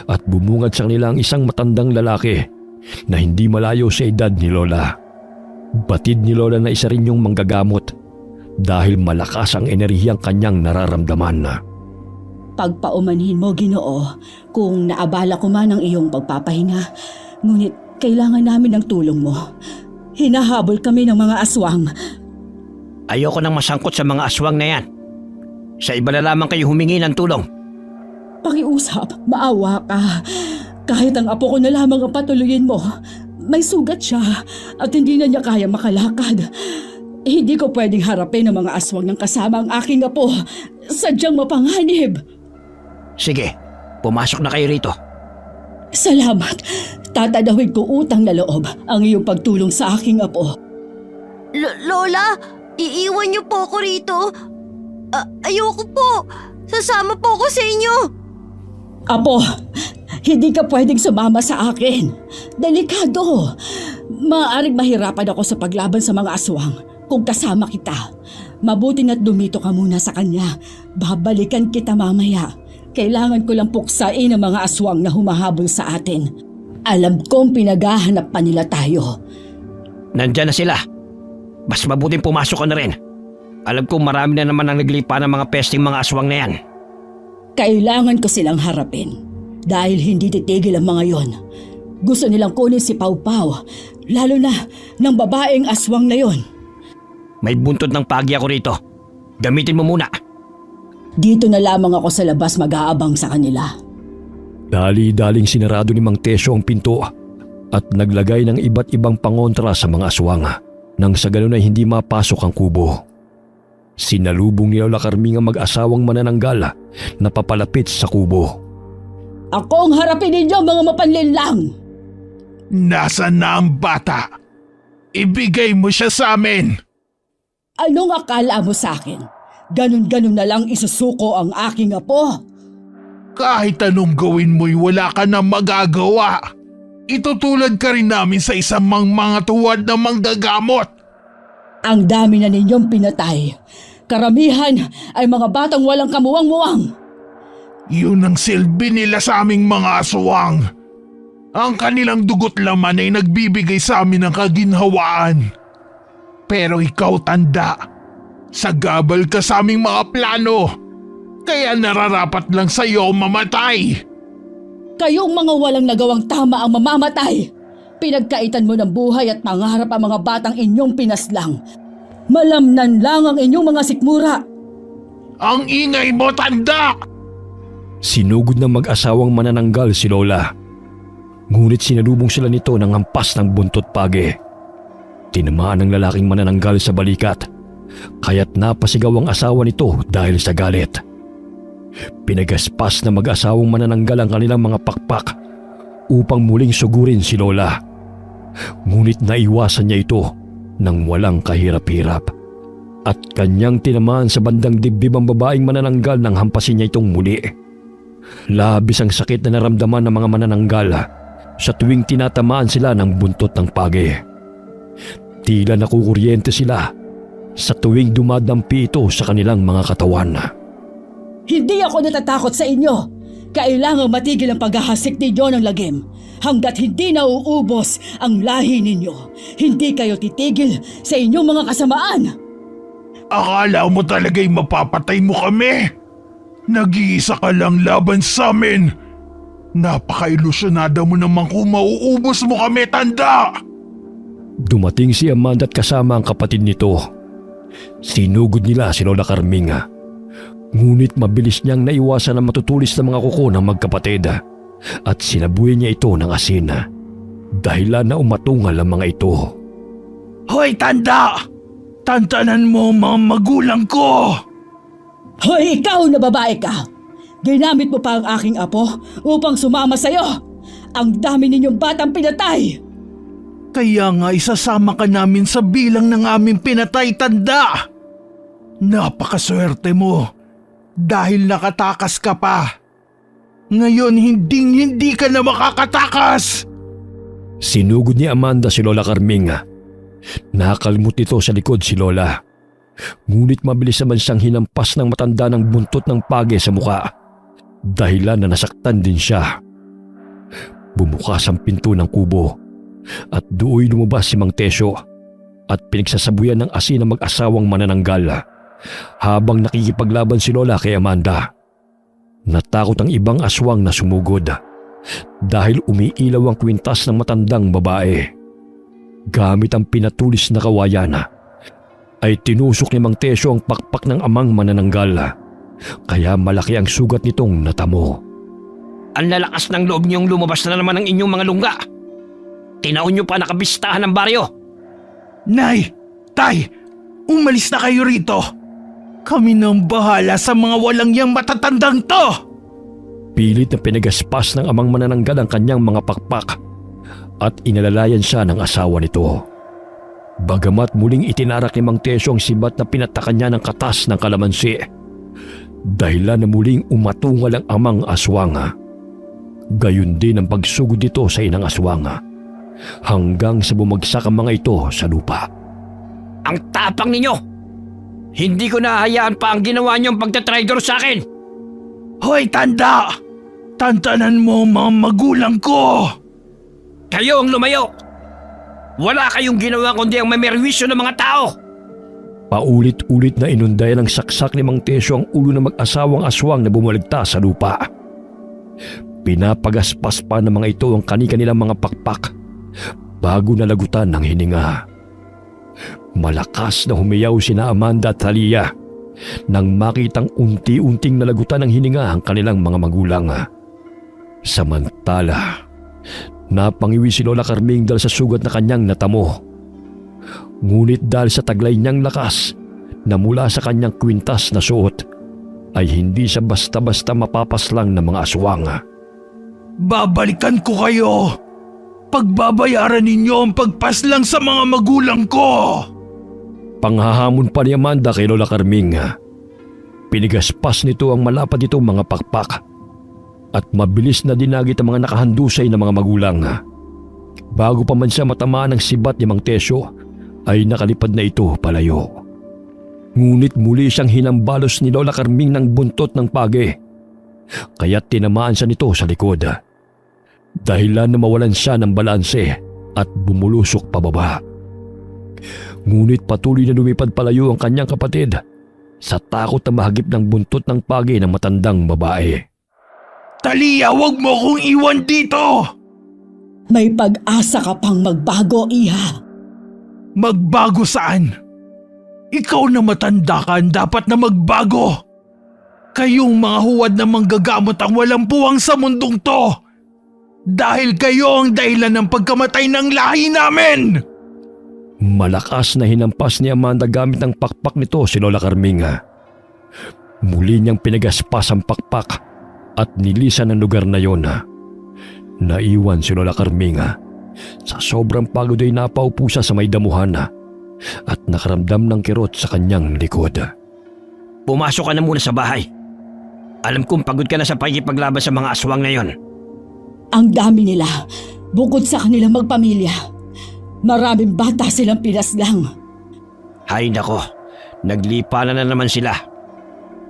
at bumungad sa kanila ang isang matandang lalaki na hindi malayo sa edad ni Lola. Batid ni Lola na isa rin yung manggagamot dahil malakas ang enerhiyang kanyang nararamdaman. Pagpaumanhin mo, Ginoo, kung naabala ko man ang iyong pagpapahinga, ngunit kailangan namin ng tulong mo. Hinahabol kami ng mga aswang. Ayoko nang masangkot sa mga aswang na yan. Sa iba na lamang kayo humingi ng tulong. Pakiusap, maawa ka. Kahit ang apo ko na lamang ang patuluyin mo, may sugat siya at hindi na niya kaya makalakad. Hindi ko pwedeng harapin ang mga aswang ng kasama ang aking apo. Sadyang mapanganib. Sige, pumasok na kayo rito. Salamat. Tatanawin ko utang na loob ang iyong pagtulong sa aking apo. Lola, iiwan niyo po ako rito. Ayoko po. Sasama po ako sa inyo. Apo, hindi ka pwedeng sumama sa akin. Delikado. Maaaring mahirapan ako sa paglaban sa mga aswang kung kasama kita. Mabuti na't dumito ka muna sa kanya. Babalikan kita mamaya. Kailangan ko lang puksain ang mga aswang na humahabol sa atin. Alam kong pinaghahanap pa nila tayo. Nandyan na sila. Mas mabuting pumasok ka na rin. Alam ko marami na naman ang naglipa ng mga pesting mga aswang na yan. Kailangan ko silang harapin. Dahil hindi titigil ang mga yon. Gusto nilang kunin si Pau Pau. Lalo na ng babaeng aswang na yon. May buntod ng pagi ako rito. Gamitin mo muna. Dito na lamang ako sa labas mag-aabang sa kanila. Dali-daling sinarado ni Mang Tesyo ang pinto at naglagay ng iba't ibang pangontra sa mga aswang nang sa ganun ay hindi mapasok ang kubo. Sinalubong ni Lola Carming ang mag-asawang manananggal na papalapit sa kubo. Ako ang harapin ninyo mga mapanlinlang! Nasaan na ang bata? Ibigay mo siya sa amin! Anong akala mo sa akin? Ganun-ganun na lang isusuko ang aking apo. Kahit anong gawin mo'y wala ka na magagawa. Itutulad ka rin namin sa isang mga tuwad na manggagamot. Ang dami na ninyong pinatay. Karamihan ay mga batang walang kamuwang-muwang. Yun ang silbi nila sa aming mga aswang. Ang kanilang dugot laman ay nagbibigay sa amin ng kaginhawaan. Pero ikaw tanda, sagabal ka sa aming mga plano. Kaya nararapat lang sa iyo mamatay. Kayong mga walang nagawang tama ang mamamatay. Pinagkaitan mo ng buhay at pangarap ang mga batang inyong pinaslang. Malamnan lang ang inyong mga sikmura. Ang ingay mo, tanda! Sinugod ng mag-asawang manananggal si Lola. Ngunit sinalubong sila nito ng hampas ng buntot page. Tinamaan ng lalaking manananggal sa balikat, kaya't napasigaw ang asawa nito dahil sa galit. Pinagaspas na mag-asawang manananggal ang kanilang mga pakpak upang muling sugurin si Lola. Ngunit naiwasan niya ito nang walang kahirap-hirap. At kanyang tinamaan sa bandang dibdib ang babaeng manananggal nang hampasin niya itong muli. Labis ang sakit na naramdaman ng mga manananggal sa tuwing tinatamaan sila ng buntot ng page. Tila nakukuryente sila sa tuwing dumadampi ito sa kanilang mga katawan. Hindi ako natatakot sa inyo. Kailangang matigil ang paghahasik ninyo ng lagim. Hanggat hindi nauubos ang lahi ninyo, hindi kayo titigil sa inyong mga kasamaan. Akala mo talaga'y mapapatay mo kami? Nag-iisa ka lang laban sa amin. Napaka-ilusyonada mo naman kung mauubos mo kami, tanda! Dumating si Amanda at kasama ang kapatid nito. Sinugod nila si Lola Carming. Ngunit mabilis niyang naiwasan ang matutulis na mga kuko ng magkapatid at sinabuhay niya ito ng asin. Dahilan na umatungal ang mga ito. Hoy, tanda! Tantanan mo ang mga magulang ko! Hoy, ikaw na babae ka! Ginamit mo pa ang aking apo upang sumama sa'yo! Ang dami ninyong batang pinatay! Kaya nga isasama ka namin sa bilang ng aming pinatay, tanda! Napakaswerte mo dahil nakatakas ka pa. Ngayon hindi ka na makakatakas! Sinugod ni Amanda si Lola Carming. Nakakalmot nito sa likod si Lola. Ngunit mabilis naman siyang hinampas ng matanda ng buntot ng page sa muka. Dahilan na nasaktan din siya. Bumukas ang pinto ng kubo at doon lumabas si Mang Tesyo at pinagsasabuyan ng asin ng mag-asawang manananggal habang nakikipaglaban si Lola kay Amanda. Natakot ang ibang aswang na sumugod dahil umiilaw ang kwintas ng matandang babae. Gamit ang pinatulis na kawayan ay tinusok ni Mang Tesyo ang pakpak ng amang manananggal, kaya malaki ang sugat nitong natamo. Ang lalakas ng loob niyong lumabas na naman ng inyong mga lungga. Tinaon niyo pa nakabistahan ng baryo. Nay! Tay! Umalis na kayo rito! Kami nang bahala sa mga walang yang matatandang to! Pilit na pinagaspas ng amang manananggal ang kanyang mga pakpak at inalalayan siya ng asawa nito. Bagamat muling itinarak ni Mang Tesyo ang sibat na pinatakan niya ng katas ng kalamansi, dahilan na muling umatungal ang amang aswang. Gayon din ang pagsugod nito sa inang aswang hanggang sa bumagsak ang mga ito sa lupa. Ang tapang ninyo! Hindi ko nahahayaan pa ang ginawa niyong pagtatraidor sa akin! Hoy, tanda! Tantanan mo ang mga magulang ko! Kayo ang lumayo! Wala kayong ginawa kundi ang mamerwisyo ng mga tao! Paulit-ulit na inundayan ng saksak ni Mang Tesyo ang ulo ng mag-asawang aswang na bumaligtas sa lupa. Pinapagaspas pa ng mga ito ang kani-kanilang mga pakpak bago nalagutan ng hininga. Malakas na humiyaw sina Amanda at Thalia nang makitang unti-unting nalagutan ng hininga ang kanilang mga magulang. Samantala, napangiwi si Lola Carming dahil sa sugat na kanyang natamo. Ngunit dahil sa taglay niyang lakas na mula sa kanyang kwintas na suot, ay hindi siya basta-basta mapapaslang ng mga aswang. Babalikan ko kayo! Pagbabayaran ninyo ang pagpaslang sa mga magulang ko! Panghahamon pa ni Amanda kay Lola Carming. Pinigaspas nito ang malapad nitong mga pakpak at mabilis na dinagit ang mga nakahandusay na mga magulang. Bago pa man siya matamaan ng sibat ni Mang Tesyo, ay nakalipad na ito palayo. Ngunit muli siyang hinambalos ni Lola Carming ng buntot ng page, kaya't tinamaan siya nito sa likod. Dahilan na mawalan siya ng balanse at bumulusok pababa. Ngunit patuloy na lumipad palayo ang kanyang kapatid sa takot na mahagip ng buntot ng page ng matandang babae. Thalia, huwag mo kong iwan dito! May pag-asa ka pang magbago, Iha. Magbago saan? Ikaw na matanda ka, dapat na magbago. Kayong mga huwad na manggagamot ang walang puwang sa mundong to. Dahil kayo ang dahilan ng pagkamatay ng lahi namin! Malakas na hinampas ni Amanda gamit ng pakpak nito si Lola Carming. Muli niyang pinagaspas ang pakpak at nilisan ang lugar na yon. Naiwan si Lola Carming. Sa sobrang pagod ay napaupo siya sa may damuhan at nakaramdam ng kirot sa kanyang likod. Pumasok ka na muna sa bahay. Alam kong pagod ka na sa pakikipaglaban sa mga aswang na yon. Ang dami nila, bukod sa kanilang magpamilya. Maraming bata silang pinaslang. Hay nako, naglipanan na naman sila.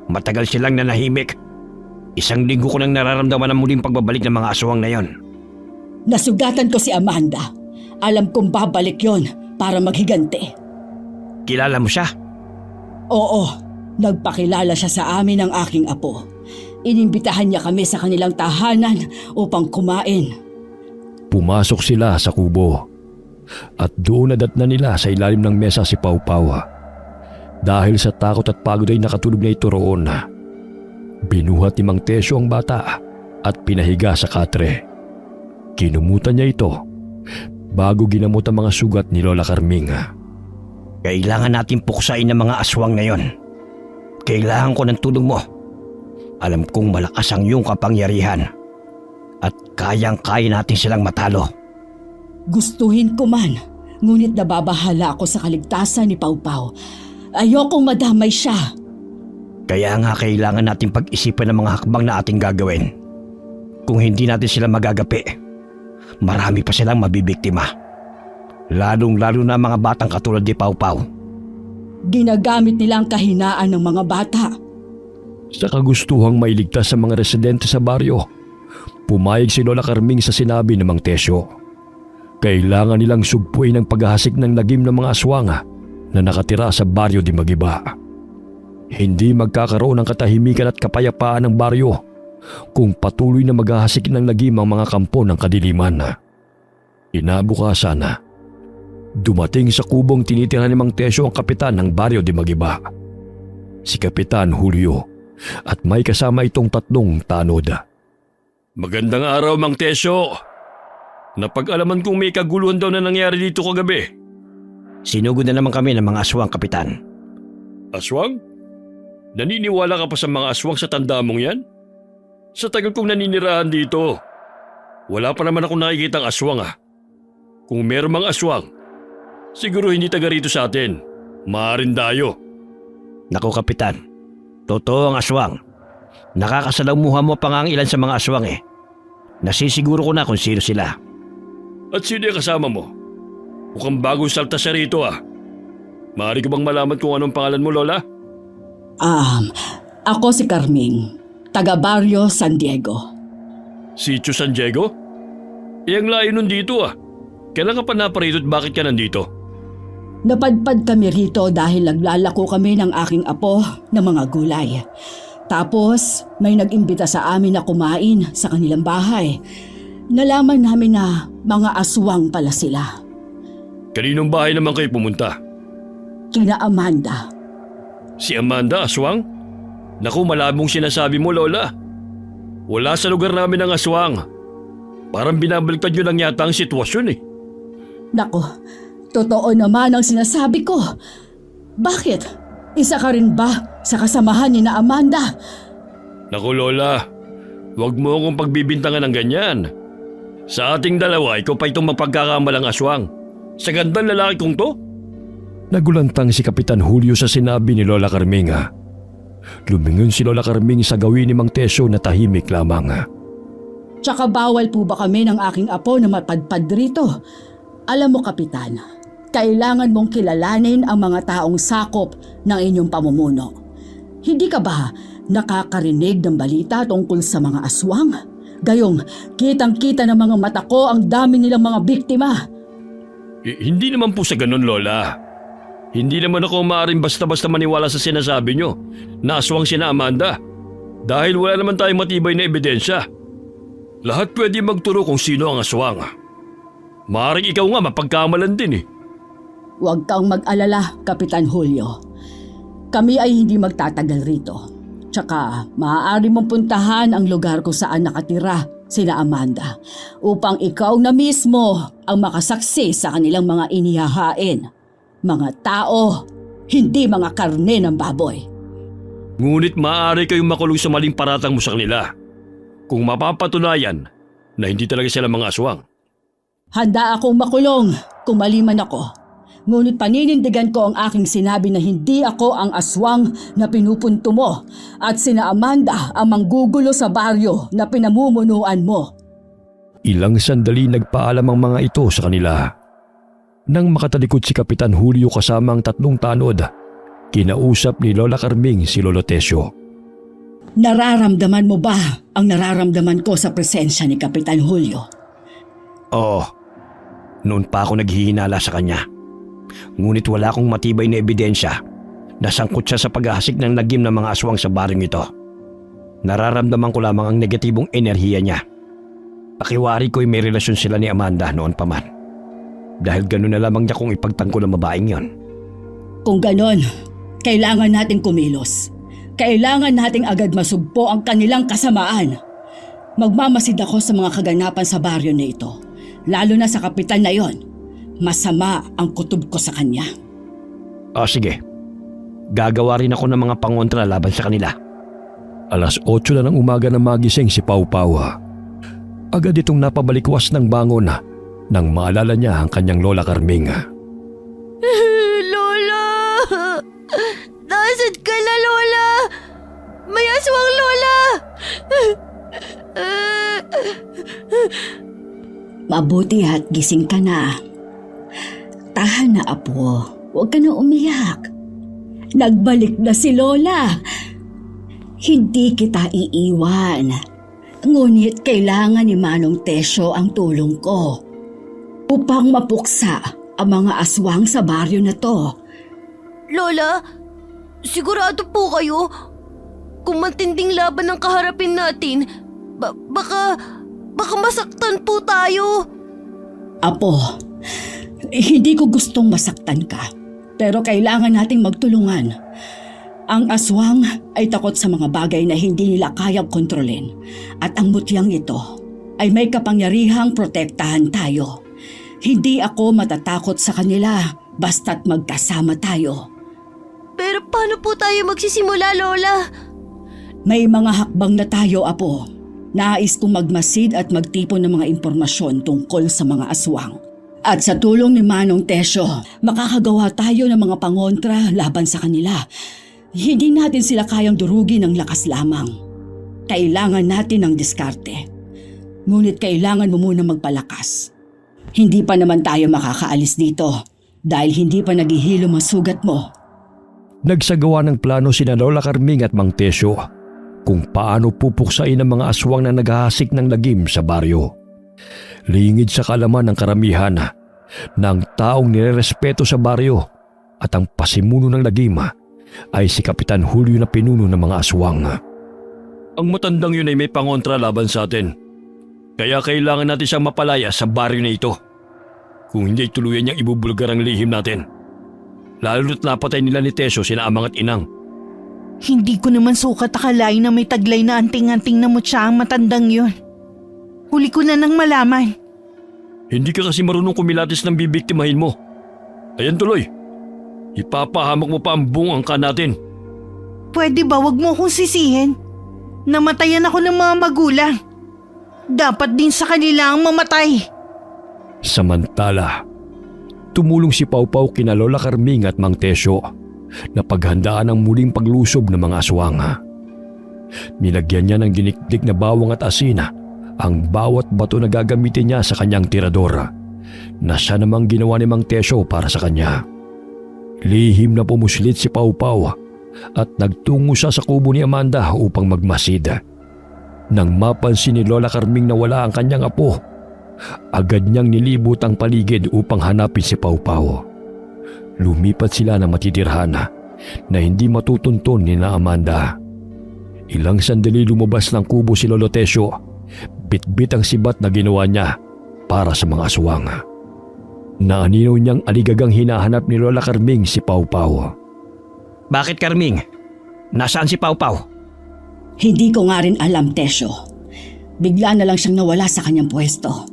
Matagal silang nanahimik. 1 linggo ko nang nararamdaman ang muling pagbabalik ng mga aswang na yon. Nasugatan ko si Amanda. Alam kong babalik yon para maghiganti. Kilala mo siya? Oo, nagpakilala siya sa amin ng aking apo. Inimbitahan niya kami sa kanilang tahanan upang kumain. Pumasok sila sa kubo at doon nadatnan nila sa ilalim ng mesa si Pau Pau. Dahil sa takot at pagod ay nakatulog na ito roon. Binuhat ni Mang Tesyo ang bata at pinahiga sa katre. Kinumutan niya ito bago ginamot ang mga sugat ni Lola Carming. Kailangan natin puksain ang mga aswang na yon. Kailangan ko ng tulong mo. Alam kong malakas ang iyong kapangyarihan at kayang-kaya natin silang matalo. Gustuhin ko man, ngunit nababahala ako sa kaligtasan ni Pau Pau. Ayokong madamay siya. Kaya nga kailangan natin pag-isipan ng mga hakbang na ating gagawin. Kung hindi natin sila magagapi, marami pa silang mabibiktima. Lalong-lalo na mga batang katulad ni Pau Pau. Ginagamit nila ang kahinaan ng mga bata. Sa kagustuhang mailigtas sa mga residente sa baryo, pumayag si Lola Carming sa sinabi ng Mang Tesyo. Kailangan nilang sugpuin ang paghahasik ng lagim ng mga aswang na nakatira sa baryo di Magiba. Hindi magkakaroon ng katahimikan at kapayapaan ng baryo kung patuloy na maghahasik ng lagim ang mga kampo ng kadiliman. Inabukasan, dumating sa kubong tinitira ni Mang Tesyo ang kapitan ng baryo di Magiba, si Kapitan Julio, at may kasama itong 3 tanod. Magandang araw, Mang Tesyo. Napag-alaman kong may kaguluhan daw na nangyari dito kagabi. Sinugod na naman kami ng mga aswang, Kapitan. Aswang? Naniniwala ka pa sa mga aswang sa tanda mong yan? Sa tagal kong naninirahan dito, wala pa naman akong nakikitang aswang Kung meron mang aswang, siguro hindi taga rito sa atin. Maaaring dayo. Naku Kapitan, totoo ang aswang. Nakakasalamuha mo pa nga ang ilan sa mga aswang Nasisiguro ko na kung sino sila. At sino yung kasama mo? Mukhang bagong salta siya rito Maaari ka bang malaman kung anong pangalan mo, Lola? Ako si Carming, taga Barrio San Diego. Sitio San Diego? Ang layo nun dito Kailan ka pa naparito at bakit ka nandito? Napadpad kami rito dahil naglalako kami ng aking apo ng mga gulay. Tapos may nag-imbita sa amin na kumain sa kanilang bahay. Nalaman namin na mga aswang pala sila. Kaninong bahay naman kayo pumunta? Kina Amanda. Si Amanda, aswang? Naku, malabong sinasabi mo, Lola. Wala sa lugar namin ang aswang. Parang binabaliktad nyo lang yata ang sitwasyon Nako, totoo naman ang sinasabi ko. Bakit? Isa ka rin ba sa kasamahan ni na Amanda? Naku, Lola. Huwag mo akong pagbibintangan ng ganyan. Sa ating dalawa, ikaw pa itong mapagkakamalang aswang. Sa gandang lalaki kong to? Nagulantang si Kapitan Julio sa sinabi ni Lola Carming Lumingon si Lola Carming sa gawin ni Mang Tesyo na tahimik lamang Tsaka bawal po ba kami ng aking apo na mapadpad rito? Alam mo, Kapitan, kailangan mong kilalanin ang mga taong sakop ng inyong pamumuno. Hindi ka ba nakakarinig ng balita tungkol sa mga aswang? Gayong kitang-kita ng mga mata ko ang dami nilang mga biktima. Hindi naman po sa ganun, Lola. Hindi naman ako maaaring basta-basta maniwala sa sinasabi nyo na aswang sina Amanda dahil wala naman tayong matibay na ebidensya. Lahat pwede magturo kung sino ang aswang. Maaaring ikaw nga mapagkamalan din Huwag kang mag-alala, Kapitan Julio. Kami ay hindi magtatagal rito. Tsaka maaari mong puntahan ang lugar kung saan nakatira sina Amanda upang ikaw na mismo ang makasaksi sa kanilang mga inihahain. Mga tao, hindi mga karne ng baboy. Ngunit maaari kayong makulong sa maling paratang mo sa kanila kung mapapatunayan na hindi talaga sila mga aswang. Handa akong makulong kung mali man ako. Ngunit paninindigan ko ang aking sinabi na hindi ako ang aswang na pinupunto mo at sina Amanda ang manggugulo sa baryo na pinamumunuan mo. Ilang sandali nagpaalam ang mga ito sa kanila. Nang makatalikod si Kapitan Julio kasama ang 3 tanod, kinausap ni Lola Carming si Lolo Tesyo. Nararamdaman mo ba ang nararamdaman ko sa presensya ni Kapitan Julio? Oo, noon pa ako naghihinala sa kanya. Ngunit wala akong matibay na ebidensya na sangkot siya sa paghahasik ng lagim ng mga aswang sa baryong ito. Nararamdaman ko lamang ang negatibong enerhiya niya. Pakiwari ko'y may relasyon sila ni Amanda noon pa man. Dahil gano'n na lamang niya kung ipagtanggol ang babaeng yon. Kung ganon, kailangan nating kumilos. Kailangan nating agad masugpo ang kanilang kasamaan. Magmamasid ako sa mga kaganapan sa baryo na ito, lalo na sa kapitan na yon. Masama ang kutob ko sa kanya. Sige. Gagawa rin ako ng mga pangontra laban sa kanila. 8:00 na ng umaga na magising si Pau Pau. Agad itong napabalikwas ng bangon nang maalala niya ang kanyang Lola Carming. Lola! Nasaan ka na, Lola? May aswang, Lola! Mabuti at gising ka na. Tahan na, apo. Huwag ka na umiyak. Nagbalik na si Lola. Hindi kita iiwan. Ngunit kailangan ni Manong Tesyo ang tulong ko upang mapuksa ang mga aswang sa baryo na to. Lola, sigurado po kayo? Kung matinding laban ang kaharapin natin, baka masaktan po tayo. Apo, hindi ko gustong masaktan ka, pero kailangan nating magtulungan. Ang aswang ay takot sa mga bagay na hindi nila kayang kontrolin at ang mutyang ito ay may kapangyarihang protektahan tayo. Hindi ako matatakot sa kanila basta't magkasama tayo. Pero paano po tayo magsisimula, Lola? May mga hakbang na tayo, Apo. Nais kong magmasid at magtipon ng mga impormasyon tungkol sa mga aswang. At sa tulong ni Manong Tesyo, makakagawa tayo ng mga pangontra laban sa kanila. Hindi natin sila kayang durugin ng lakas lamang. Kailangan natin ng diskarte. Ngunit kailangan mo muna magpalakas. Hindi pa naman tayo makakaalis dito dahil hindi pa naghihilom ang sugat mo. Nagsagawa ng plano sina Lola Carming at Mang Tesyo kung paano pupuksain ang mga aswang na naghahasik ng lagim sa baryo. Lingid sa kalaman ng karamihan ng taong nirerespeto sa baryo at ang pasimuno ng lagim ay si Kapitan Julio na pinuno ng mga aswang. Ang matandang yun ay may pangontra laban sa atin. Kaya kailangan natin siyang mapalaya sa baryo na ito. Kung hindi tuluyan niyang ibubulgar ang lihim natin. Lalo na't napatay nila ni Tesyo sina Amang at Inang. Hindi ko naman sukat akalain na may taglay na anting-anting na mutya ang matandang yun. Huli ko na nang malaman. Hindi ka kasi marunong kumilatis ng bibiktimahin mo. Ayan tuloy. Ipapahamak mo pa ang buong angka natin. Pwede ba wag mo akong sisihin? Namatayan ako ng mga magulang. Dapat din sa kanila ang mamatay. Samantala, tumulong si Pawpaw kina Lola Carming at Mang Tesyo na paghandaan ang muling paglusob ng mga aswang. Nilagyan niya ng dinikdik na bawang at asina ang bawat bato na gagamitin niya sa kanyang tirador na siya namang ginawa ni Mang Tesyo para sa kanya. Lihim na pumuslit si Pawpaw at nagtungo siya sa kubo ni Amanda upang magmasid. Nang mapansin ni Lola Carming na wala ang kanyang apo, agad niyang nilibot ang paligid upang hanapin si Pawpaw. Lumipat sila ng matitirhan na hindi matutunton ni na Amanda. Ilang sandali lumabas ng kubo si Lolo Tesyo, bitbit ang sibat na ginawa niya para sa mga aswang. Naaninaw niyang aligagang hinahanap ni Lola Carming si Pawpaw. Bakit Carming? Nasaan si Pawpaw? Hindi ko nga rin alam, Tesyo. Bigla na lang siyang nawala sa kanyang pwesto.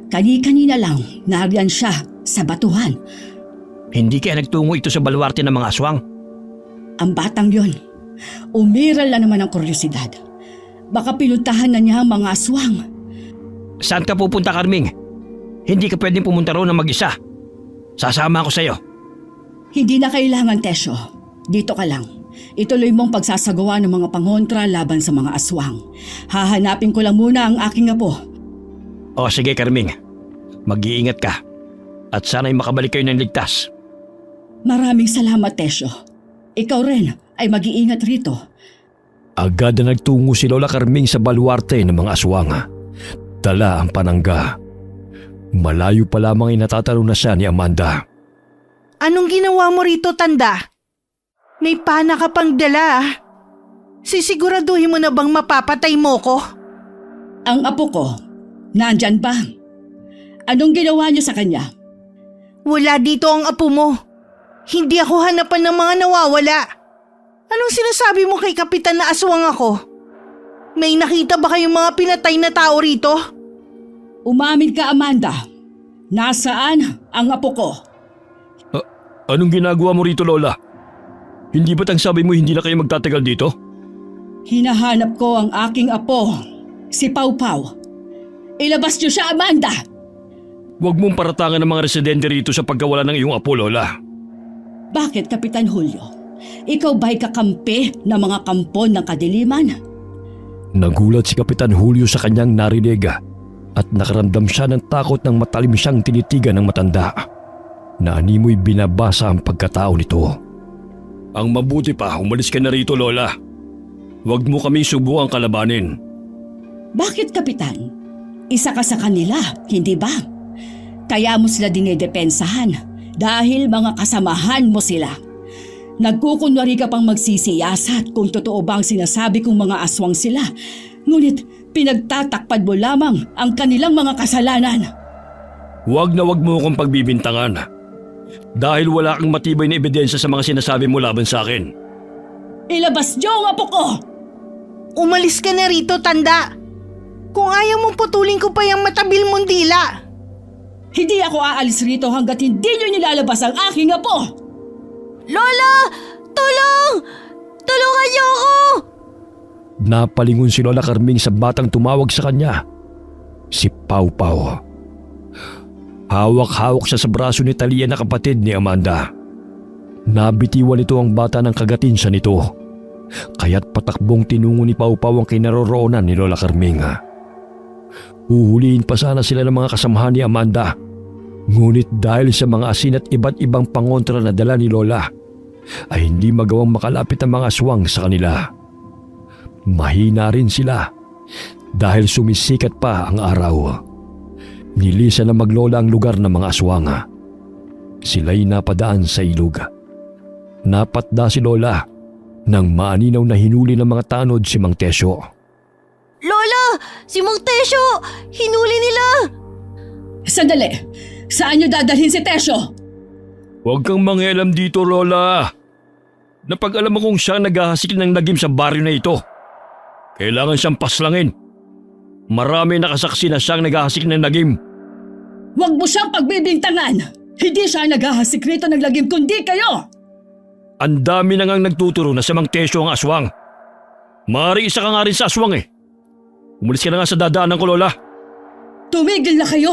Kani-kanina lang, nariyan siya sa batuhan. Hindi kaya nagtungo ito sa baluarte ng mga aswang? Ang batang yon, umiral na naman ang kuryosidad. Baka pinuntahan na niya ang mga aswang. Saan ka pupunta Carming? Hindi ka pwedeng pumunta roon na mag-isa. Sasama ako sa'yo. Hindi na kailangan, Tesyo. Dito ka lang. Ituloy mong pagsasagawa ng mga pangontra laban sa mga aswang. Hahanapin ko lang muna ang aking apo. O sige Carming, mag-iingat ka. At sana'y makabalik kayo ng ligtas. Maraming salamat, Tesyo. Ikaw rin ay mag-iingat rito. Agad na nagtungo si Lola Carming sa baluarte ng mga aswang. Dala ang panangga. Malayo pa lamang ay natatanong na siya ni Amanda. Anong ginawa mo rito, tanda? May pana ka pang dala. Sisiguraduhin mo na bang mapapatay mo ko? Ang apo ko, nandyan ba? Anong ginawa niyo sa kanya? Wala dito ang apo mo. Hindi ako hanapan ng mga nawawala. Anong sinasabi mo kay Kapitan na aswang ako? May nakita ba kayong mga pinatay na tao rito? Umamin ka, Amanda. Nasaan ang apo ko? Anong ginagawa mo rito, Lola? Hindi ba't ang sabi mo hindi na kayo magtatagal dito? Hinahanap ko ang aking apo, si Pawpaw. Ilabas niyo siya, Amanda! Huwag mong paratangan ng mga residente rito sa pagkawala ng iyong apo, Lola. Bakit, Kapitan Julio? Ikaw ba'y kakampi ng mga kampon ng kadiliman? Nagulat si Kapitan Julio sa kanyang narinig at nakaramdam siya ng takot nang matalim siyang tinitigan ng matanda. Naanimoy binabasa ang pagkatao nito. Ang mabuti pa, umalis ka na rito, Lola. Huwag mo kami subukang kalabanin. Bakit, Kapitan? Isa ka sa kanila, hindi ba? Kaya mo sila dinedepensahan dahil mga kasamahan mo sila. Nagkukunwari ka pang magsisiyasat kung totoo ba ang sinasabi kong mga aswang sila. Ngunit pinagtatakpan mo lamang ang kanilang mga kasalanan. Huwag na huwag mo akong pagbibintangan. Dahil wala kang matibay na ebidensya sa mga sinasabi mo laban sa akin. Ilabas niyo ang apo ko! Umalis ka na rito, tanda. Kung ayaw mong putulin ko pa yung matabil mong dila. Hindi ako aalis rito hanggat hindi niyo nilalabas ang aking apo! Lola! Tulong! Tulungan niyo ako! Napalingon si Lola Carming sa batang tumawag sa kanya. Si Pau Pau. Hawak-hawak siya sa braso ni Talia na kapatid ni Amanda. Nabitiwan nito ang bata ng kagatinsa nito. Kaya't patakbong tinungo ni Pau Pau ang kinaroroonan ni Lola Carming. Huhulihin pa sana sila ng mga kasamahan ni Amanda. Ngunit dahil sa mga asin at iba't ibang pangontra na dala ni Lola, ay hindi magawang makalapit ang mga aswang sa kanila. Mahina rin sila dahil sumisikat pa ang araw. Nilisan na maglola ang lugar ng mga aswang. Sila'y napadaan sa ilog. Napatda si Lola nang maaninaw na hinuli ng mga tanod si Mang Tesyo. Lola! Si Mang Tesyo! Hinuli nila! Sandali! Saan niyo dadalhin si Tesyo? Huwag kang mangialam dito, Lola. Napag-alam mo kung siya naghahasik ng lagim sa baryo na ito. Kailangan siyang paslangin. Marami nakasaksi na siyang naghahasik ng lagim. Huwag mo siyang pagbibintangan! Hindi siya naghahasik rito ng lagim kundi kayo! Ang dami na ngang nagtuturo na si Mang Tesyo ang aswang. Maaari isa ka nga rin sa aswang eh. Umalis ka na nga sa dadaanan ko, Lola. Tumigil na kayo!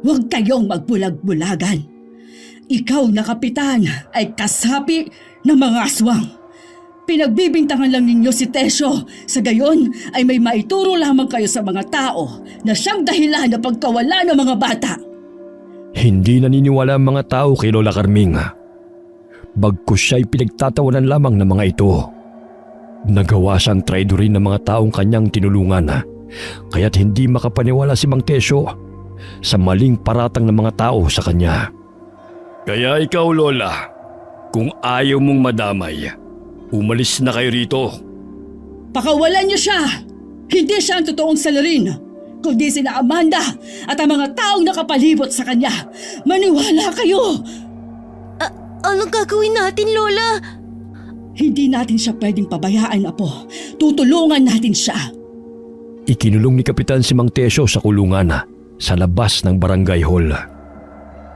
Huwag kayong magbulag-bulagan. Ikaw na kapitan ay kasapi ng mga aswang. Pinagbibintangan lang ninyo si Tesyo. Sa gayon ay may maituro lamang kayo sa mga tao na siyang dahilan na pagkawala ng mga bata. Hindi naniniwala ang mga tao kay Lola Carming. Bagkus siya'y pinagtatawanan lamang ng mga ito. Nagawa siyang traidorin ng mga taong kanyang tinulungan. Kaya't hindi makapaniwala si Mang Tesyo sa maling paratang ng mga tao sa kanya. Kaya ikaw, Lola, kung ayaw mong madamay, umalis na kayo rito. Pakawalan niyo siya! Hindi siya ang totoong salarin, kundi sina Amanda at ang mga taong nakapalibot sa kanya. Maniwala kayo! Anong gagawin natin, Lola? Hindi natin siya pwedeng pabayaan, Apo. Tutulungan natin siya. Ikinulong ni Kapitan si Mang Tesyo sa kulungan sa labas ng barangay hall.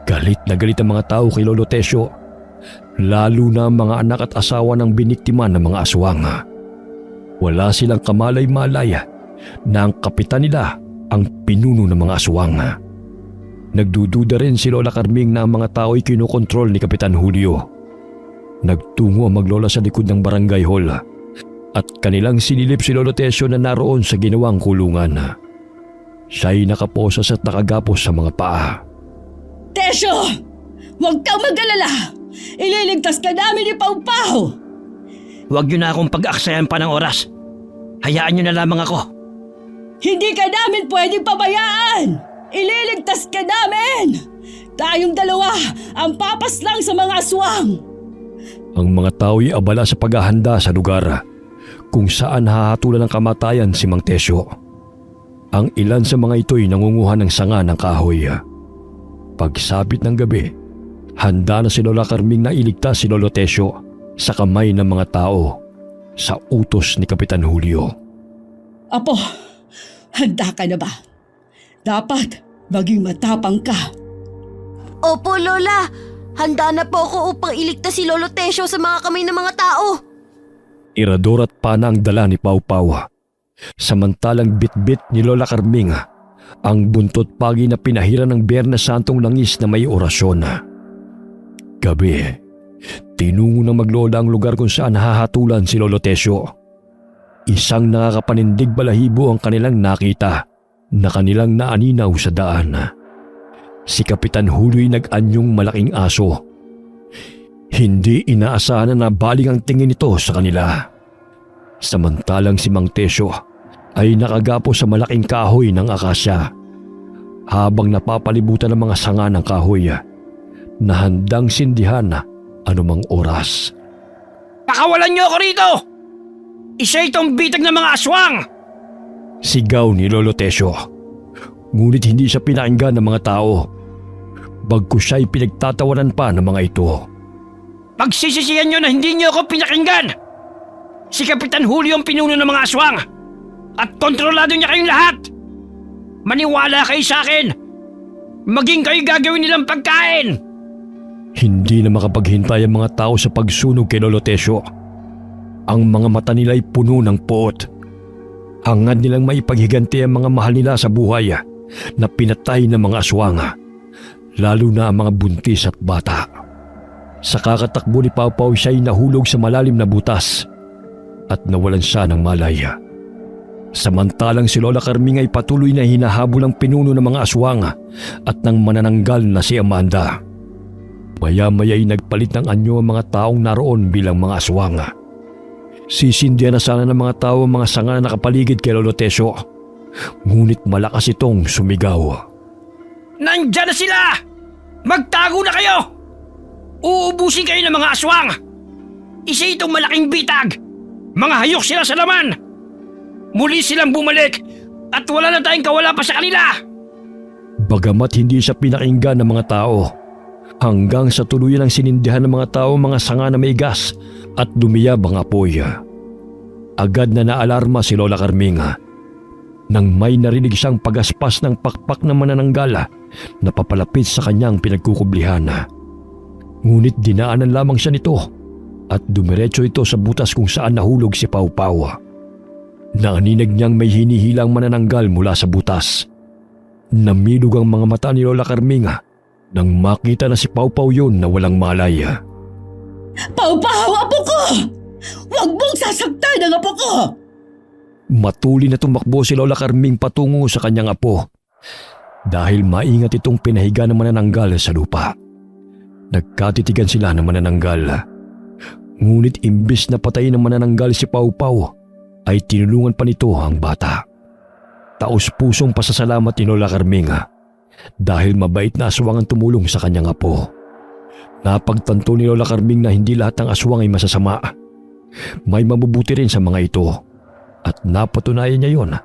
Galit na galit ang mga tao kay Lolo Tesyo, lalo na ang mga anak at asawa ng biniktima ng mga aswang. Wala silang kamalay-malay na ang kapitan nila ang pinuno ng mga aswang. Nagdududa rin si Lola Carming na ang mga tao ay kinokontrol ni Kapitan Julio. Nagtungo ang maglola sa likod ng barangay hall at kanilang sinilip si Lolo Tesyo na naroon sa ginawang kulungan. Siya'y nakaposas at nakagapos sa mga paa. Tesyo! Huwag kang mag-alala! Ililigtas ka namin ni Pau Pau! Huwag niyo na akong pag-aksayan pa ng oras. Hayaan niyo na lamang ako. Hindi ka namin pwedeng pabayaan! Ililigtas ka namin! Tayong dalawa ang papaslang sa mga aswang! Ang mga tao'y abala sa paghahanda sa lugar kung saan hahatulan ng kamatayan si Mang Tesyo. Ang ilan sa mga ito'y nangunguha ng sanga ng kahoy. Pagsapit ng gabi, handa na si Lola Carming na iligtas si Lolo Tesyo sa kamay ng mga tao sa utos ni Kapitan Julio. Apo, handa ka na ba? Dapat maging matapang ka. Opo, Lola. Handa na po ako upang iligtas si Lolo Tesyo sa mga kamay ng mga tao. Irador at pana ang dala ni Pau Pau. Samantalang bitbit ni Lola Carming ang buntot pagi na pinahira ng Biyernes Santong langis na may orasyon. Gabi, tinungo ng maglola ang lugar kung saan hahatulan si Lolo Tesyo. Isang nakakapanindig balahibo ang kanilang nakita na kanilang naaninaw sa daan. Si Kapitan Julio'y nag-anyong malaking aso. Hindi inaasahan na baling ang tingin nito sa kanila. Samantalang si Mang Tesyo ay nakagapo sa malaking kahoy ng akasya habang napapalibutan ng mga sanga ng kahoy na handang sindihan anumang oras. Pakawalan niyo ako rito! Isa itong bitag ng mga aswang! Sigaw ni Lolo Tesyo. Ngunit hindi siya pinakinggan ng mga tao. Bagkus siya'y pinagtatawanan pa ng mga ito. Pagsisisihan niyo na hindi niyo ako pinakinggan! Si Kapitan Julio ang pinuno ng mga aswang! At kontrolado niya kayong lahat! Maniwala kayo sa akin! Maging kayo gagawin nilang pagkain! Hindi na makapaghintay ang mga tao sa pagsunog kay Lolo Tesyo. Ang mga mata nila'y puno ng puot Hangad nilang maipaghiganti ang mga mahal nila sa buhay na pinatay ng mga aswang, lalo na ang mga buntis at bata. Sa kakatakbo ni Pau Pau siya'y nahulog sa malalim na butas at nawalan siya ng malay. Samantalang si Lola Carming ay patuloy na hinahabol ang pinuno ng mga aswang at ng manananggal na si Amanda. Maya-maya'y nagpalit ng anyo ang mga taong naroon bilang mga aswang. Sisindihan na sana ng mga tao ang mga sanga na nakapaligid kay Lolo Tesyo. Ngunit malakas itong sumigaw. Nandyan na sila! Magtago na kayo! Uubusin kayo ng mga aswang! Isa itong malaking bitag! Mga hayok sila sa laman! Muli silang bumalik at wala na tayong kawala pa sa kanila! Bagamat hindi siya pinakinggan ng mga tao, hanggang sa tuluyan ang sinindihan ng mga tao mga sanga na may gas at lumiyab ang apoy. Agad na naalarma si Lola Carming nang may narinig siyang pagaspas ng pakpak ng manananggal na papalapit sa kanyang pinagkukublihan. Ngunit dinaanan lamang siya nito at dumiretso ito sa butas kung saan nahulog si Pau Pau. Naaninag niyang may hinihilang manananggal mula sa butas. Namilog ang mga mata ni Lola Carming nang makita na si Pau Pau yun na walang malay. Pau Pau, apo ko! Huwag mong sasaktan ang apo ko! Matuli na tumakbo si Lola Carming patungo sa kanyang apo dahil maingat itong pinahiga ng manananggal sa lupa. Nagkatitigan sila ng manananggal. Ngunit imbis na patayin ng manananggal si Pau Pau, ay tinulungan pa nito ang bata. Taos-pusong pasasalamat ni Lola Carming dahil mabait na aswang ang tumulong sa kanyang apo. Napagtanto ni Lola Carming na hindi lahat ng aswang ay masasama. May mabubuti rin sa mga ito at napatunayan niya yon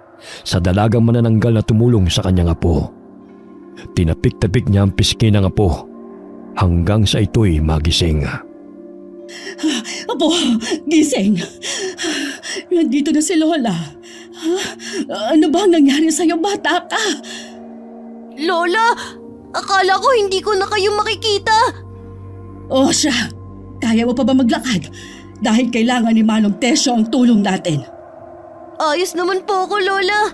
sa dalagang manananggal na tumulong sa kanyang apo. Tinapik-tapik niya ang pisngi ng apo hanggang sa ito'y magising. Apo, gising. Nandito na si Lola. Ano ba ang nangyari sa'yo, bata ka? Lola, akala ko hindi ko na kayo makikita. O siya, kaya mo pa ba maglakad? Dahil kailangan ni Manong Tesyo ang tulong natin. Ayos naman po ako, Lola.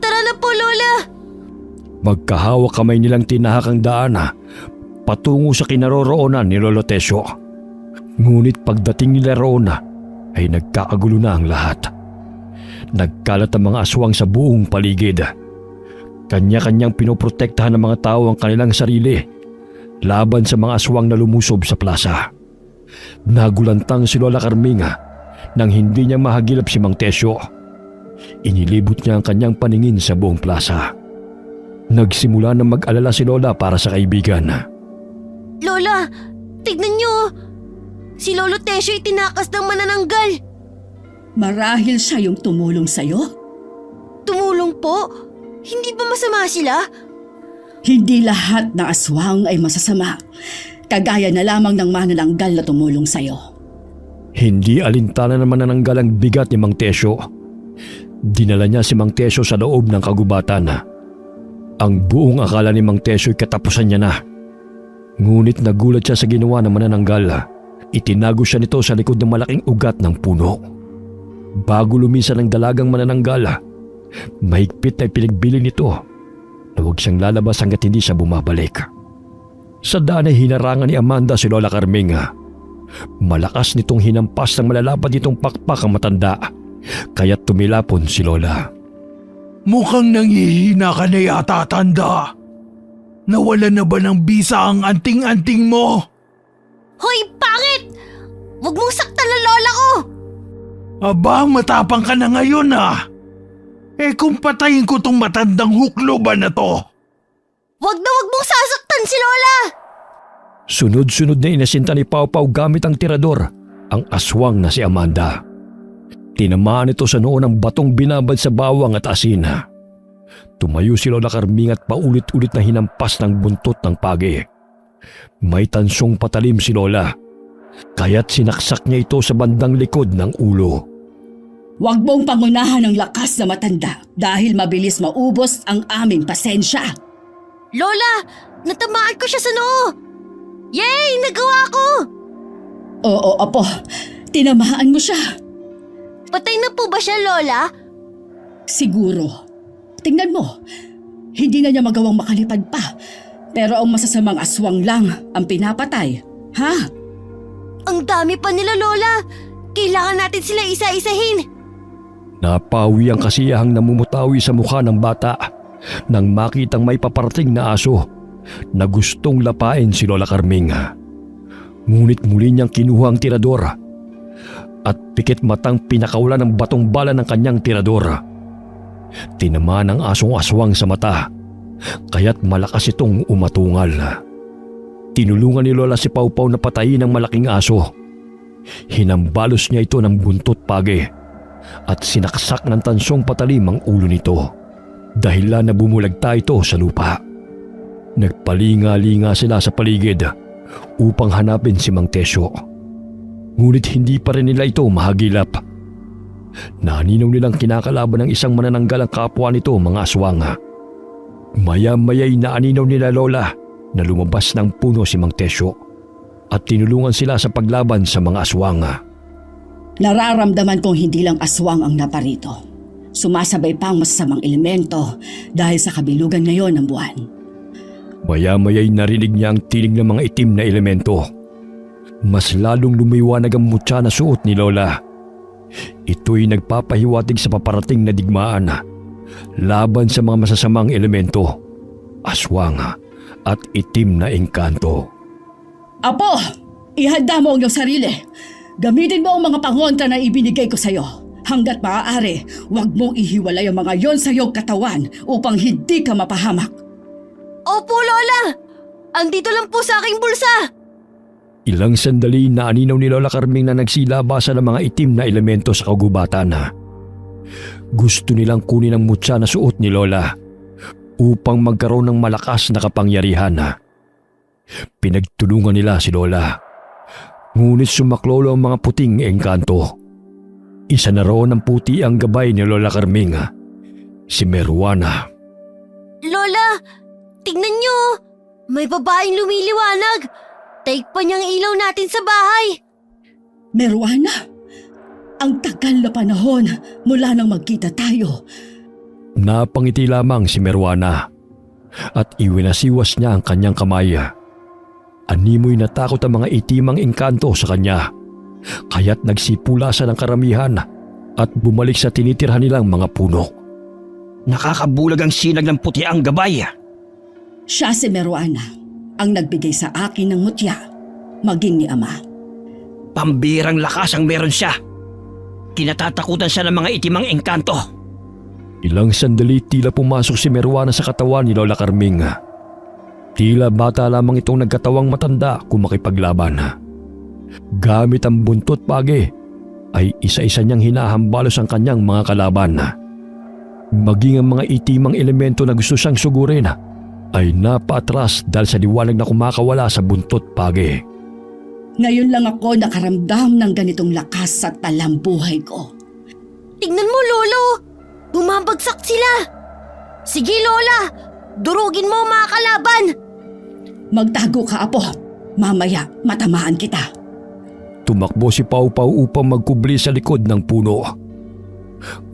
Tara na po, Lola. Magkahawak kamay nilang tinahak ang daan patungo sa kinaroroonan ni Lolo Tesyo. Ngunit pagdating nila roon ay nagkakagulo na ang lahat. Nagkalat ang mga aswang sa buong paligid. Kanya-kanyang pinoprotektahan ng mga tao ang kanilang sarili laban sa mga aswang na lumusob sa plaza. Nagulantang si Lola Carming nang hindi niya mahagilap si Mang Tesyo. Inilibot niya ang kanyang paningin sa buong plaza. Nagsimula na mag-alala si Lola para sa kaibigan. Lola, tignan niyo. Si Lolo Tesyo itinakas ng manananggal. Marahil siya yung tumulong sa'yo? Tumulong po? Hindi ba masama sila? Hindi lahat na aswang ay masasama. Kagaya na lamang ng manananggal na tumulong sa'yo. Hindi alintana ng manananggal ang bigat ni Mang Tesyo. Dinala niya si Mang Tesyo sa loob ng kagubatan. Ang buong akala ni Mang Tesyo'y katapusan niya na. Ngunit nagulat siya sa ginawa ng manananggal. Itinago siya nito sa likod ng malaking ugat ng puno. Bago lumisan ang dalagang manananggal, mahigpit na pinagbili nito na huwag siyang lalabas hanggat hindi siya bumabalik. Sa daan ay hinarangan ni Amanda si Lola Carming. Malakas nitong hinampas ng malalapad nitong pakpak ang matanda, kaya't tumilapon si Lola. Mukhang nangihina ka na yata, tanda. Nawala na ba ng bisa ang anting-anting mo? Hoy, pangit! Huwag mong saktan ang lola ko! Aba, matapang ka na ngayon Eh kung patayin ko tong matandang hukloban na to. Huwag mong sasaktan si Lola! Sunod-sunod na inasinta ni Pau Pau gamit ang tirador ang aswang na si Amanda. Tinamaan ito sa noo ng batong binabad sa bawang at asin. Tumayo si Lola Carming at paulit-ulit na hinampas ng buntot ng pagi. May tansong patalim si Lola, kaya't sinaksak niya ito sa bandang likod ng ulo. Huwag mong pangunahan ang lakas na matanda dahil mabilis maubos ang aming pasensya. Lola, natamaan ko siya sa noo! Yay! Nagawa ko! Oo, apo. Tinamaan mo siya. Patay na po ba siya, Lola? Siguro. Tingnan mo, hindi na niya magawang makalipad pa. Pero ang masasamang aswang lang ang pinapatay. Ha? Ang dami pa nila, Lola. Kailangan natin sila isa-isahin. Napawi ang kasiyahang namumutawi sa mukha ng bata nang makitang may paparating na aso na gustong lapain si Lola Carming. Ngunit muli niyang kinuha ang tirador at pikit matang pinakawalan ng batong bala ng kanyang tirador. Tinamaan ang asong aswang sa mata, kaya't malakas itong umatungal. Tinulungan ni Lola si Pawpaw na patayin ang malaking aso. Hinambalos niya ito ng buntot page at sinaksak ng tansong patalim ang ulo nito, dahilan na bumulagta ito sa lupa. Nagpalinga-linga sila sa paligid upang hanapin si Mang Tesyo. Ngunit hindi pa rin nila ito mahagilap. Naninaw nilang kinakalaban ng isang manananggal ang kapwa nito, mga aswang. Maya-maya'y naaninaw nila Lola na lumabas ng puno si Mang Tesyo at tinulungan sila sa paglaban sa mga aswang. Nararamdaman kong hindi lang aswang ang naparito. Sumasabay pa ang masasamang elemento dahil sa kabilugan ngayon ng buwan. Maya-maya'y narinig niya ang tinig ng mga itim na elemento. Mas lalong lumiwanag ang mutya na suot ni Lola. Ito'y nagpapahiwatig sa paparating na digmaan laban sa mga masasamang elemento, aswang at itim na engkanto. Apo, ihanda mo ang iyong sarili. Gamitin mo ang mga pangontra na ibinigay ko sa'yo. Hanggat maaari, huwag mong ihiwalay ang mga yon sa iyong katawan upang hindi ka mapahamak. Opo, Lola! Andito lang po sa aking bulsa! Ilang sandali na aninaw ni Lola Carming na nagsilabasa ng mga itim na elemento sa kagubatan. Gusto nilang kunin ang mutya na suot ni Lola upang magkaroon ng malakas na kapangyarihan. Pinagtulungan nila si Lola. Ngunit sumaklolo ang mga puting engkanto. Isa na roon ang puti ang gabay ni Lola Carming, si Meruana. Lola, tignan niyo! May babaeng lumiliwanag! Taig pa niyang ilaw natin sa bahay! Meruana, ang tagal na panahon mula nang magkita tayo. Napangiti lamang si Meruana at iwinasiwas niya ang kanyang kamay. Animoy natakot ang mga itimang engkanto sa kanya, kaya't nagsipulasan ang karamihan at bumalik sa tinitirhan nilang mga puno. Nakakabulag ang sinag ng puti ang gabay. Siya si Meruana, ang nagbigay sa akin ng mutya, maging ni Ama. Pambirang lakas ang meron siya. Kinatatakutan siya ng mga itimang engkanto. Ilang sandali tila pumasok si Meruana sa katawan ni Lola Carming. Tila bata lamang itong nagkatawang matanda kung makipaglaban. Gamit ang buntot page ay isa-isa niyang hinahambalos ang kanyang mga kalaban. Maging ang mga itimang elemento na gusto siyang sugurin ay napaatras dahil sa liwanag na kumakawala sa buntot page. Ngayon lang ako nakaramdam ng ganitong lakas sa talambuhay ko. Tignan mo, Lolo! Bumabagsak sila! Sige, Lola! Durugin mo ang mga kalaban! Magtago ka, Apo. Mamaya matamaan kita. Tumakbo si Pawpaw upang magkubli sa likod ng puno.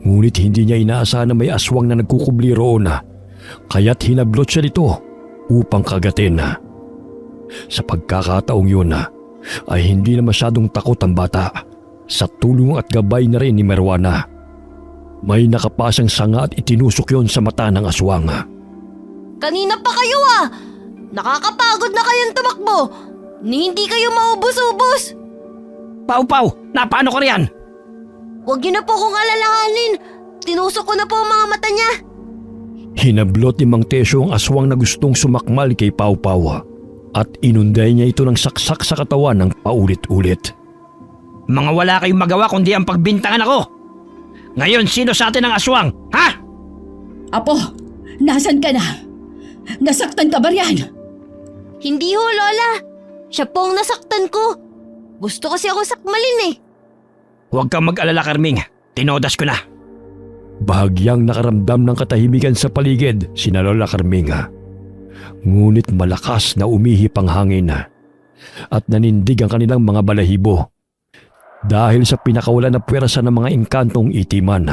Ngunit hindi niya inaasahan na may aswang na nagkukubli roon, kaya't hinablot siya nito upang kagatin. Sa pagkakataong yun ay hindi na masyadong takot ang bata sa tulong at gabay na rin ni Meruana. May nakapasang sanga at itinusok yon sa mata ng aswang. Kanina pa kayo Nakakapagod na kayong tumakbo! Ni hindi kayo maubos-ubos! Pawpaw, napaano ko riyan? Huwag niyo na po kong alalahanin! Tinusok ko na po ang mga mata niya! Hinablot ni Mang Tesyo ang aswang na gustong sumakmal kay Pawpaw at inunday niya ito ng saksak sa katawan ng paulit-ulit. Mga wala kayong magawa kundi ang pagbintangan ako. Ngayon, sino sa atin ang aswang? Ha? Apo, nasan ka na? Nasaktan ka ba riyan? Hindi ho, Lola! Siya po ang nasaktan ko! Gusto kasi ako sakmalin Huwag kang mag-alala, Carming. Tinodas ko na. Bahagyang nakaramdam ng katahimikan sa paligid si Lola Carming. Ngunit malakas na umihip ang hangin at nanindig ang kanilang mga balahibo dahil sa pinakawalan na puwersa ng mga engkantong itiman.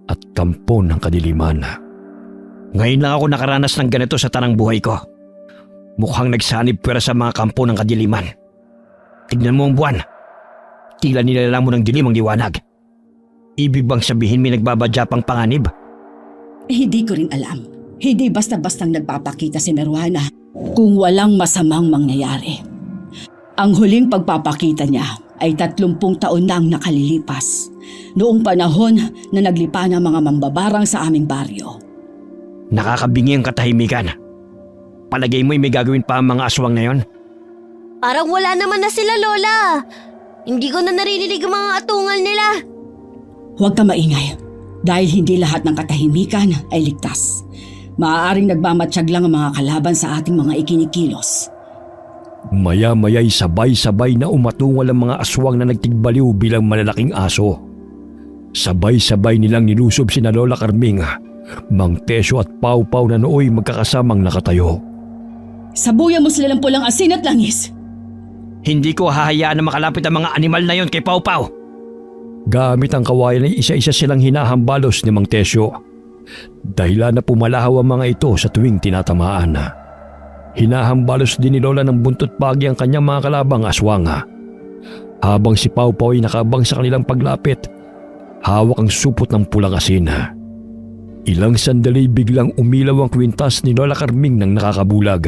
at kampo ng kadiliman. Ngayon lang ako nakaranas ng ganito sa tanang buhay ko. Mukhang nagsanib pwera sa mga kampo ng kadiliman. Tignan mo ang buwan. Tila nilalang mo ng dilim ang liwanag. Ibig bang sabihin may nagbabadya pang panganib? Hindi ko rin alam. Hindi basta-bastang nagpapakita si Meruana kung walang masamang mangyayari. Ang huling pagpapakita niya ay 30 taon na ang nakalilipas. Noong panahon na naglipa ng mga mambabarang sa aming baryo. Nakakabingi ang katahimikan. Palagay mo'y may gagawin pa ang mga aswang na yon? Parang wala naman na sila, Lola. Hindi ko na naririnig ang mga atungal nila. Huwag ka maingay dahil hindi lahat ng katahimikan ay ligtas. Maaaring nagmamatsyag lang ang mga kalaban sa ating mga ikinikilos. Maya-maya'y sabay-sabay na umatungal ang mga aswang na nagtigbaliw bilang malalaking aso. Sabay-sabay nilang nilusob sina Lola Carming, Mang Tesyo at Pau Pau na nooy magkakasamang nakatayo. Sabuyan mo sila ng pulang asin at langis. Hindi ko hahayaan na makalapit ang mga animal na yon kay Pau Pau. Gamit ang kawayan ay isa-isa silang hinahambalos ni Mang Tesyo. Dahilan na pumalahaw ang mga ito sa tuwing tinatamaan. Hinahambalos din ni Lola ng buntot pagi ang kanyang mga kalabang aswang. Habang si Pau Pau ay nakabang sa kanilang paglapit, hawak ang supot ng pulang asin. Ilang sandali biglang umilaw ang kwintas ni Lola Carming ng nakakabulag.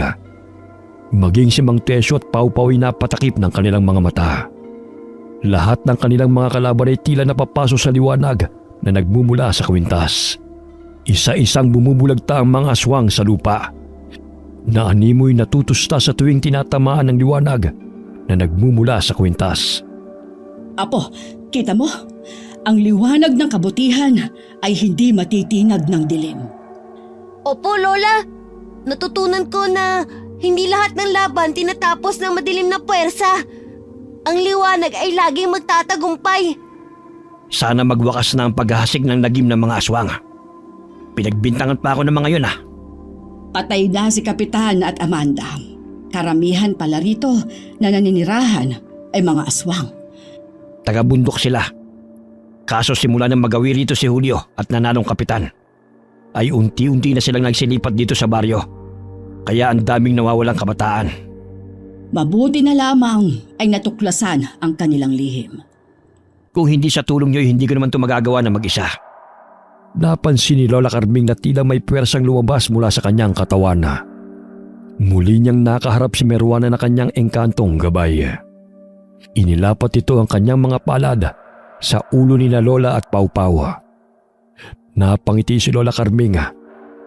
Maging si Mang Tesyo at Pau Pau ay napatakip ng kanilang mga mata. Lahat ng kanilang mga kalaban ay tila napapaso sa liwanag na nagmumula sa kwintas. Isa-isang bumubulagta ang mga aswang sa lupa. Naanimoy natutusta sa tuwing tinatamaan ng liwanag na nagmumula sa kwintas. Apo, kita mo? Ang liwanag ng kabutihan ay hindi matitinag ng dilim. Opo, Lola. Natutunan ko na hindi lahat ng laban tinatapos ng madilim na puwersa. Ang liwanag ay laging magtatagumpay. Sana magwakas na ang paghahasik ng lagim ng mga aswang. Pinagbintangan pa ako ng mga yun Patay na si Kapitan at Amanda. Karamihan pala rito na naninirahan ay mga aswang. Taga-bundok sila. Kaso simula nang magawi rito si Julio at nanalong kapitan, ay unti-unti na silang nagsilipat dito sa baryo. Kaya ang daming nawawalang kabataan. Mabuti na lamang ay natuklasan ang kanilang lihim. Kung hindi sa tulong niyo, hindi ko naman ito magagawa na mag-isa. Napansin ni Lola Carming na tila may puwersang lumabas mula sa kanyang katawan. Muli niyang nakaharap si Meruana na kanyang engkantong gabay. Inilapat ito ang kanyang mga palad sa ulo ni na Lola at Pau Pau. Napangiti si Lola Carming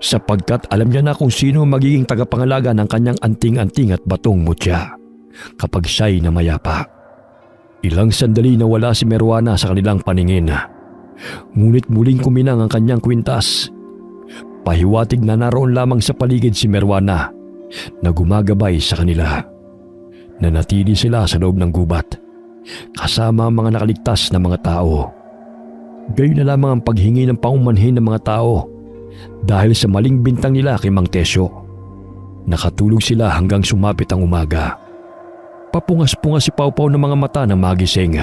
sapagkat alam niya na kung sino magiging tagapangalaga ng kanyang anting-anting at batong mutya kapag siya'y namayapa. Ilang sandali na wala si Meruana sa kanilang paningin. Ngunit muling kuminang ang kanyang kwintas. Pahiwatig na naroon lamang sa paligid si Meruana na gumagabay sa kanila. Nanatili sila sa loob ng gubat kasama ang mga nakaligtas na mga tao. Gayon na lamang ang paghingi ng paumanhin ng mga tao dahil sa maling bintang nila kay Mang Tesyo. Nakatulog sila hanggang sumapit ang umaga. Papungas-pungas si Pau Pau ng mga mata ng magising.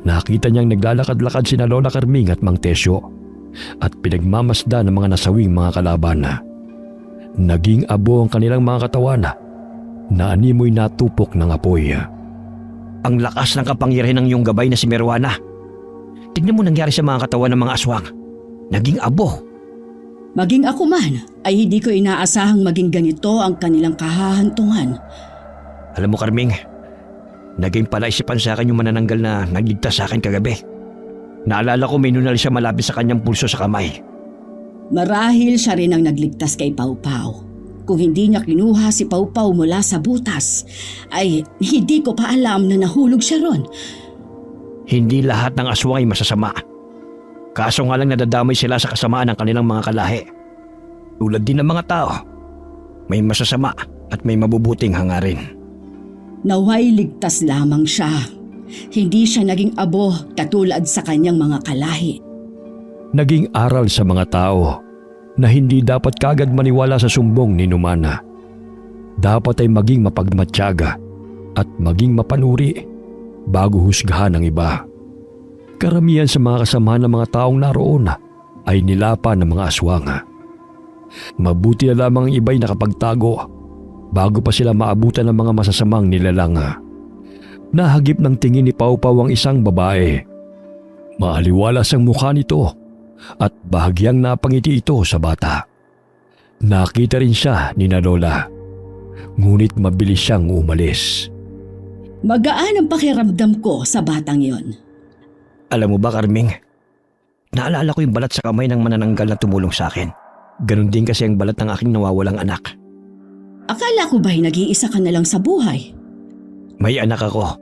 Nakita niyang naglalakad-lakad sina Lola Carming at Mang Tesyo at pinagmamasda ng mga nasawing mga kalaban. Naging abo ang kanilang mga katawan na animoy natupok ng apoy. Ang lakas ng kapangyarihan ng iyong gabay na si Meruana. Tignan mo nangyari sa mga katawan ng mga aswang. Naging abo. Maging ako man ay hindi ko inaasahang maging ganito ang kanilang kahahantungan. Alam mo, Carming, naging palaisipan sa akin yung manananggal na nagligtas sa akin kagabi. Naalala ko may nunal siya malapit sa kanyang pulso sa kamay. Marahil siya rin ang nagligtas kay Pau Pau. Kung hindi niya kinuha si Pau Pau mula sa butas, ay hindi ko pa alam na nahulog siya ron. Hindi lahat ng aswang ay masasama. Kaso nga lang nadadamay sila sa kasamaan ng kanilang mga kalahi. Tulad din ng mga tao, may masasama at may mabubuting hangarin. Naway ligtas lamang siya. Hindi siya naging abo katulad sa kanyang mga kalahi. Naging aral sa mga tao na hindi dapat kagad maniwala sa sumbong ni Numana. Dapat ay maging mapagmatyaga at maging mapanuri bago husgahan ng iba. Karamihan sa mga kasamahan ng mga taong naroon ay nilapa ng mga aswang. Mabuti na lamang ang iba'y nakapagtago bago pa sila maabutan ng mga masasamang nilalang. Nahagip ng tingin ni Pau Pau ang isang babae. Maaliwalas ang mukha nito at bahagyang napangiti ito sa bata. Nakita rin siya ni na Lola, ngunit mabilis siyang umalis. Magaan ang pakiramdam ko sa batang yon. Alam mo ba, Carming? Naalala ko yung balat sa kamay ng manananggal na tumulong sa akin. Ganon din kasi ang balat ng aking nawawalang anak. Akala ko ba'y nag-iisa ka na lang sa buhay? May anak ako.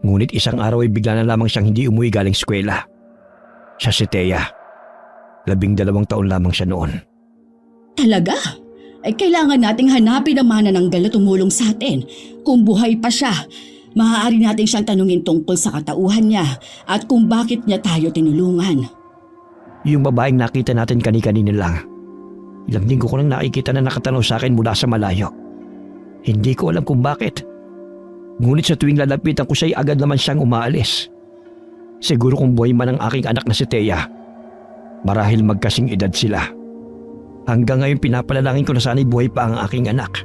Ngunit isang araw ay bigla na lamang siyang hindi umuwi galing eskwela. Siya si Thea. 12 taon lamang siya noon. Talaga? Ay kailangan nating hanapin ang manananggal na tumulong sa atin. Kung buhay pa siya, maaari natin siyang tanungin tungkol sa katauhan niya at kung bakit niya tayo tinulungan. Yung babaeng nakita natin kani-kanina lang. Ilang linggo ko nang nakikita na nakatanaw sa akin mula sa malayo. Hindi ko alam kung bakit. Ngunit sa tuwing lalapitan ko siya ay agad naman siyang umaalis. Siguro kung buhay man ang aking anak na si Thea, marahil magkasing edad sila. Hanggang ngayon pinapalalangin ko na sana'y buhay pa ang aking anak.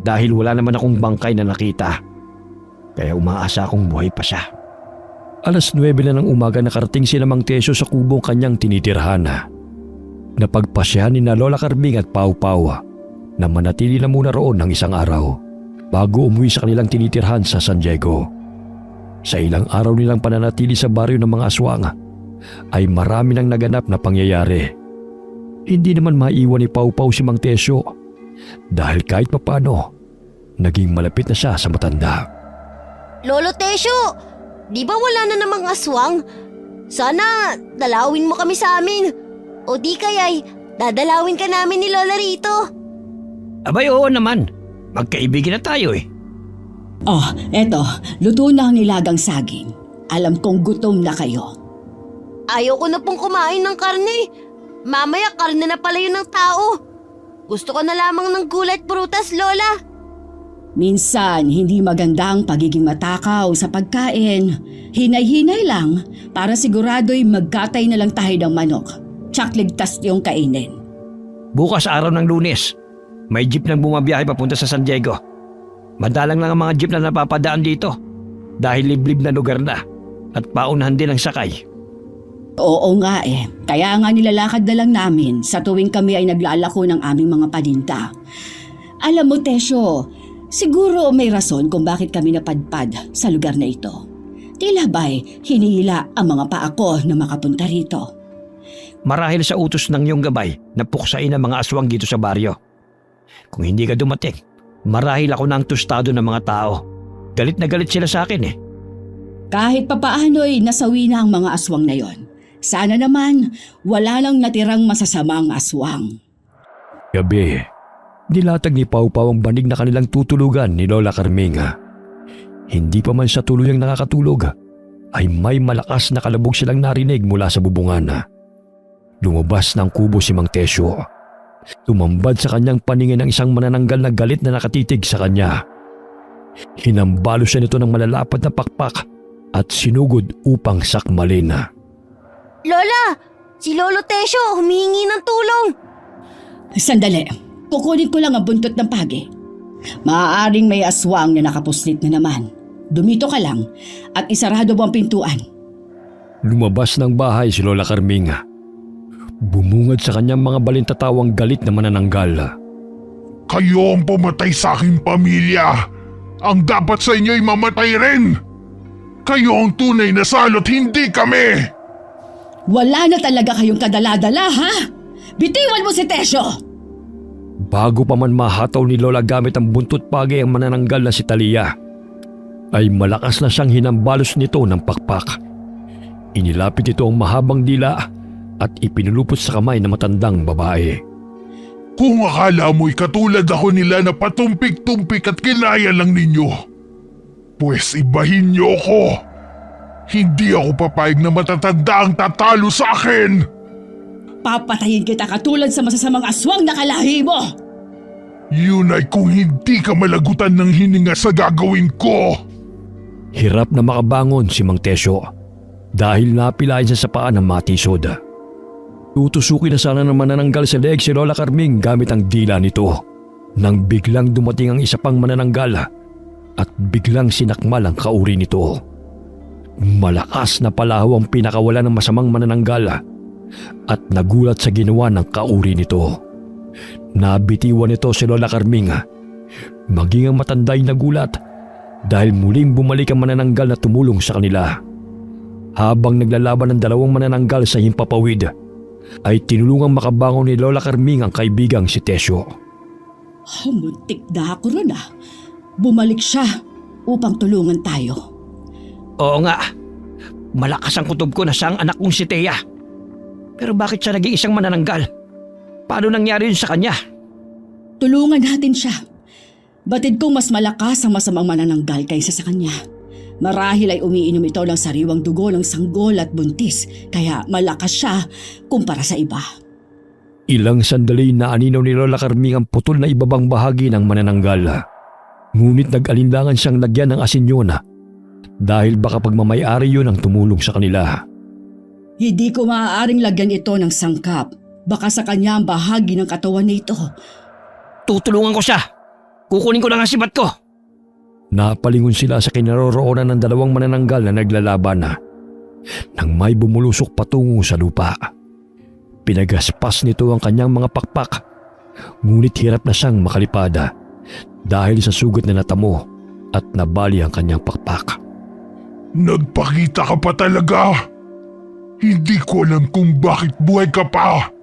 Dahil wala naman akong bangkay na nakita. Kaya umaasa akong buhay pa siya. 9:00 na ng umaga nakarating si Mang Tesyo sa kubong kanyang tinitirhan. Napagpasyahan ni na Lola Carming at Pau Pau na manatili na muna roon ng isang araw bago umuwi sa kanilang tinitirhan sa San Diego. Sa ilang araw nilang pananatili sa baryo ng mga aswang ay marami nang naganap na pangyayari. Hindi naman maiwan ni Pau Pau si Mang Tesyo dahil kahit papano naging malapit na siya sa matanda. Lolo Tesyo, di ba wala na namang aswang? Sana dalawin mo kami sa amin. O di kaya'y dadalawin ka namin ni Lola rito. Abay, oo naman. Magkaibigan na tayo eh. Oh, eto, luto na ang nilagang saging. Alam kong gutom na kayo. Ayoko na pong kumain ng karne. Mamaya karne na pala yun ng tao. Gusto ko na lamang ng gulay at prutas, Lola. Minsan, hindi maganda ang pagiging matakaw sa pagkain. Hinay-hinay lang para sigurado'y magkatay na lang tayo ng manok. Tsak ligtas yung kainin. Bukas araw ng Lunes, may jeep nang bumabiyahe papunta sa San Diego. Madalang lang ang mga jeep na napapadaan dito dahil liblib na lugar na at paunahan din ang sakay. Oo nga eh. Kaya nga nilalakad na lang namin sa tuwing kami ay naglalako ng aming mga paninda. Alam mo, Tesyo, siguro may rason kung bakit kami napadpad sa lugar na ito. Tila ba'y hinihila ang mga paa ko na makapunta rito. Marahil sa utos ng iyong gabay na puksain ang mga aswang dito sa baryo. Kung hindi ka dumating, marahil ako na ang tostado ng mga tao. Galit na galit sila sa akin eh. Kahit papaano'y nasawi na ang mga aswang na yon. Sana naman wala lang natirang masasamang aswang. Gabi, nilatag ni Pau Pau ang banig na kanilang tutulugan ni Lola Carming. Hindi pa man siya tuluyang nakakatulog, ay may malakas na kalabog silang narinig mula sa bubungan. Lumabas ng kubo si Mang Tesyo. Tumambad sa kanyang paningin ang isang manananggal na galit na nakatitig sa kanya. Hinambalo siya nito ng malalapad na pakpak at sinugod upang sakmalin. Lola, si Lolo Tesyo humihingi ng tulong. Sandali, kukunin ko lang ang buntot ng pagi. Maaaring may aswang na nakapuslit na naman. Dumito ka lang at isarado mo ang pintuan. Lumabas ng bahay si Lola Carming. Bumungad sa kanyang mga balintatawang galit na manananggal. Kayo ang pumatay sa aking pamilya. Ang dapat sa inyo'y mamatay rin. Kayo ang tunay na salot, hindi kami. Wala na talaga kayong kadala-dala, ha? Bitiwan mo si Tesyo! Bago pa man mahataw ni Lola gamit ang buntot pagi ang manananggal na si Talia, ay malakas na siyang hinambalos nito ng pakpak. Inilapit ito ang mahabang dila at ipinulupot sa kamay ng matandang babae. Kung akala mo'y katulad ako nila na patumpik-tumpik at kinaya lang ninyo, pues ibahin niyo ako. Hindi ako papayag na matatanda ang tatalo sa akin. Papatayin kita katulad sa masasamang aswang na kalahi mo! Yun ay kung hindi ka malagutan ng hininga sa gagawin ko. Hirap na makabangon si Mang Tesyo. dahil napilayan siya sa paa ng matisod. Tutusukin na sana ng manananggal sa leeg si Lola Carming gamit ang dila nito nang biglang dumating ang isa pang manananggal at biglang sinakmal ang kauri nito. Malakas na palahaw ang pinakawala ng masamang manananggal at nagulat sa ginawa ng kauri nito. Nabitiwan nito si Lola Carming, maging ang matanda ay nagulat dahil muling bumalik ang manananggal na tumulong sa kanila. Habang naglalaban ng dalawang manananggal sa himpapawid, ay tinulungang makabangon ni Lola Carming ang kaibigang si Tesyo. Muntik na ako ron Bumalik siya upang tulungan tayo. Oo nga, malakas ang kutob ko na siya ang anak kong si Thea. Pero bakit siya naging isang manananggal? Paano nangyari yun sa kanya? Tulungan natin siya. Batid kong mas malakas ang masamang manananggal kaysa sa kanya. Marahil ay umiinom ito ng sariwang dugo ng sanggol at buntis, kaya malakas siya kumpara sa iba. Ilang sandali na aninaw ni Lola Carming ang putol na ibabang bahagi ng manananggal. Ngunit nag-alinlangan siyang lagyan ng asin yun dahil baka pagmamayari yun ang tumulong sa kanila. Hindi ko maaaring lagyan ito ng sangkap. Baka sa kanya ang bahagi ng katawan nito. Tutulungan ko siya. Kukunin ko lang ang sibat ko. Napalingon sila sa kinaroroonan ng dalawang manananggal na naglalaban nang may bumulusok patungo sa lupa. Pinagaspas nito ang kanyang mga pakpak, ngunit hirap na siyang makalipad dahil sa sugat na natamo at nabali ang kanyang pakpak. Nagpakita ka pa talaga. Hindi ko alam kung bakit buhay ka pa.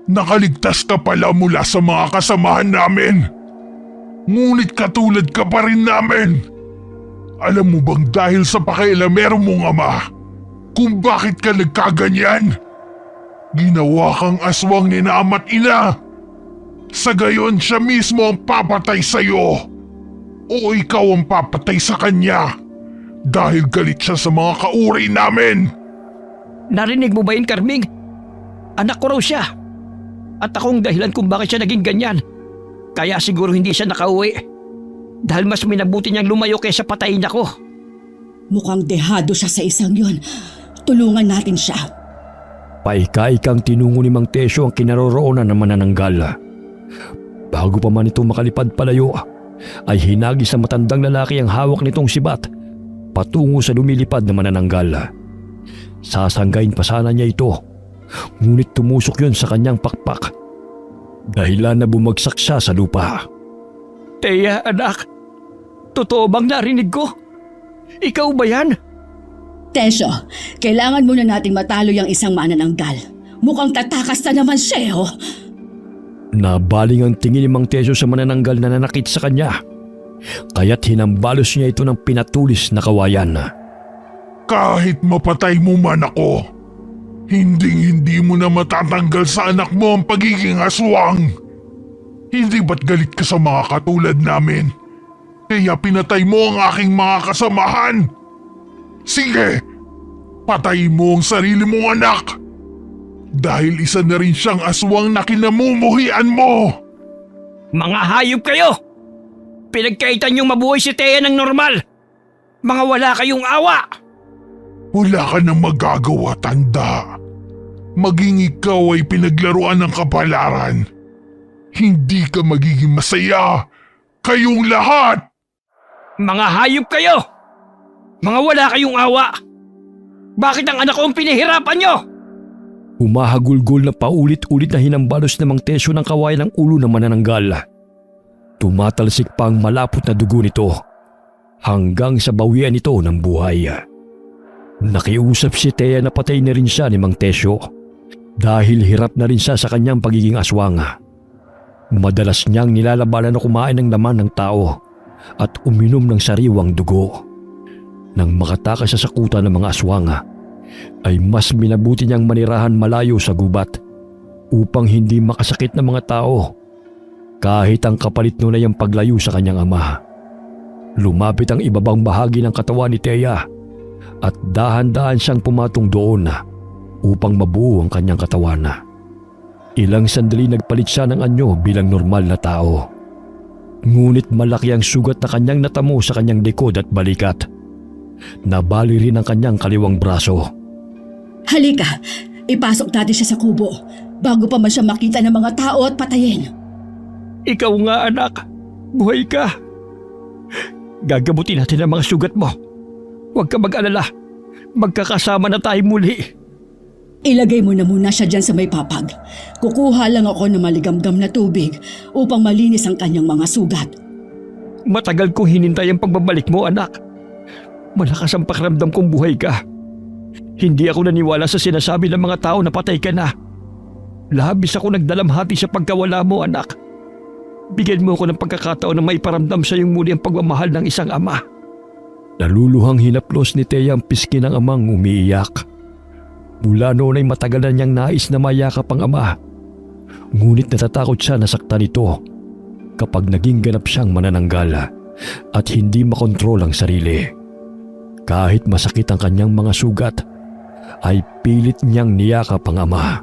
Nakaligtas ka pala mula sa mga kasamahan namin. Ngunit katulad ka pa rin namin. Alam mo bang dahil sa pakialamero mong ama, kung bakit ka nagkaganyan? Ginawa kang aswang ni na ama't ina. Sa gayon siya mismo ang papatay sa'yo. O ikaw ang papatay sa kanya dahil galit siya sa mga kauri namin. Narinig mo ba yun, Carming? Anak ko raw siya. At akong dahilan kung bakit siya naging ganyan. Kaya siguro hindi siya nakauwi. Dahil mas minabuti niyang lumayo kaysa patayin ako. Mukhang dehado siya sa isang yon. Tulungan natin siya. Paika-ikang tinungo ni Mang Tesyo ang kinaroroonan ng manananggal. Bago pa man ito makalipad palayo, ay hinagis sa matandang lalaki ang hawak nitong sibat patungo sa lumilipad na manananggal. Sasanggain pa sana niya ito, ngunit tumusok yun sa kanyang pakpak. Dahilan na bumagsak siya sa lupa. Thea, anak. Totoo bang narinig ko? Ikaw ba yan? Tesyo, kailangan muna nating matalo yung isang manananggal. Mukhang tatakas na naman siya, oh. Nabaling ang tingin ni Mang Tesyo sa manananggal na nanakit sa kanya. Kaya't hinambalos niya ito ng pinatulis na kawayan. Kahit mapatay mo man ako, hindi mo na matatanggal sa anak mo ang pagiging aswang. Hindi ba't galit ka sa mga katulad namin? Kaya pinatay mo ang aking mga kasamahan. Sige, patayin mo ang sarili mong anak. Dahil isa na rin siyang aswang na kinamumuhian mo. Mga hayop kayo! Pinagkaitan niyong mabuhay si Thea ng normal. Mga wala kayong awa! Wala ka nang magagawa, tanda. Maging ikaw ay pinaglaruan ng kapalaran. Hindi ka magiging masaya. Kayong lahat! Mga hayop kayo! Mga wala kayong awa! Bakit ang anak ko ang pinahirapan niyo? Humahagulgol na paulit-ulit na hinambalos ng Mang Tesyo ng kawayan ng ulo ng manananggal. Tumatalsik pa ang malapot na dugo nito hanggang sa bawian ito ng buhay. Nakiusap si Thea na patay na rin siya ni Mang Tesyo dahil hirap na rin siya sa kanyang pagiging aswang. Madalas niyang nilalabanan na kumain ng laman ng tao at uminom ng sariwang dugo. Nang makatakas siya sa kuta ng mga aswang, ay mas minabuti niyang manirahan malayo sa gubat upang hindi makasakit ng mga tao kahit ang kapalit nun ay ang paglayo sa kanyang ama. Lumapit ang ibabang bahagi ng katawan ni Thea at dahan-dahan siyang pumatong doon upang mabuo ang kanyang katawan. Ilang sandali nagpalit siya ng anyo bilang normal na tao. Ngunit malaki ang sugat na kanyang natamo sa kanyang likod at balikat. Nabali rin ang kanyang kaliwang braso. Halika, ipasok natin siya sa kubo bago pa man siya makita ng mga tao at patayin. Ikaw nga anak, buhay ka. Gagamutin natin ang mga sugat mo. Huwag ka mag-alala. Magkakasama na tayo muli. Ilagay mo na muna siya dyan sa may papag. Kukuha lang ako ng maligamgam na tubig upang malinis ang kanyang mga sugat. Matagal kong hinintay ang pagbabalik mo, anak. Malakas ang pakiramdam kong buhay ka. Hindi ako naniwala sa sinasabi ng mga tao na patay ka na. Labis ako nagdalamhati sa pagkawala mo, anak. Bigyan mo ako ng pagkakataon na maiparamdam sa iyong muli ang pagmamahal ng isang ama. Naluluhang hinaplos ni Thea ang pisngi ng amang umiiyak. Mula noon ay matagal na niyang nais na mayakap ang ama. Ngunit natatakot siya na saktan ito kapag naging ganap siyang manananggal at hindi makontrol ang sarili. Kahit masakit ang kanyang mga sugat, ay pilit niyang niyakap ang ama.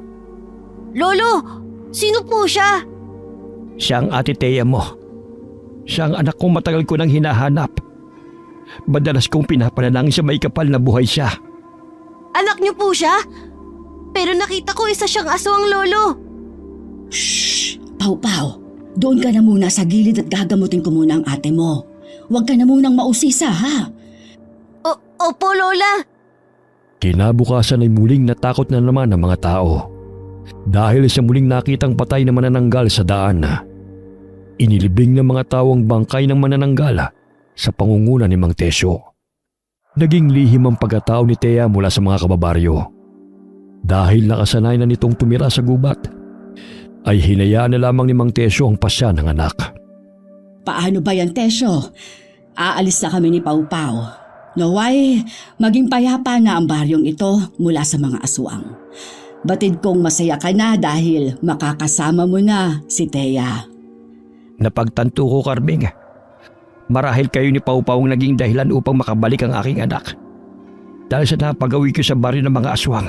Lolo, sino po siya? Siya ang ate Thea mo. Siya ang anak kong matagal ko nang hinahanap. Madalas kong pinapanalangin sa may kapal na buhay siya. Anak niyo po siya? Pero nakita ko isa siyang aswang, Lolo. Shhh! Pau-Pau, doon ka na muna sa gilid at gagamutin ko muna ang ate mo. Huwag ka na munang mausisa, ha? Opo, Lola. Kinabukasan ay muling natakot na naman ang mga tao. Dahil sa muling nakitang patay na manananggal sa daan, inilibing ng mga tao ang bangkay ng manananggal sa pangunguna ni Mang Tesyo. Naging lihim ang pagkatao ni Thea mula sa mga kababaryo. Dahil nakasanay na nitong tumira sa gubat, ay hinayaan na lamang ni Mang Tesyo ang pasya ng anak. Paano ba yan, Tesyo? Aalis na kami ni Pau-Pau. Naway, maging payapa na ang baryong ito mula sa mga aswang. Batid kong masaya ka na dahil makakasama mo na si Thea. Napagtanto ko, Carming. Marahil kayo ni Pau-Pau ang naging dahilan upang makabalik ang aking anak. Dahil sa napagawi ko sa baryo ng mga aswang,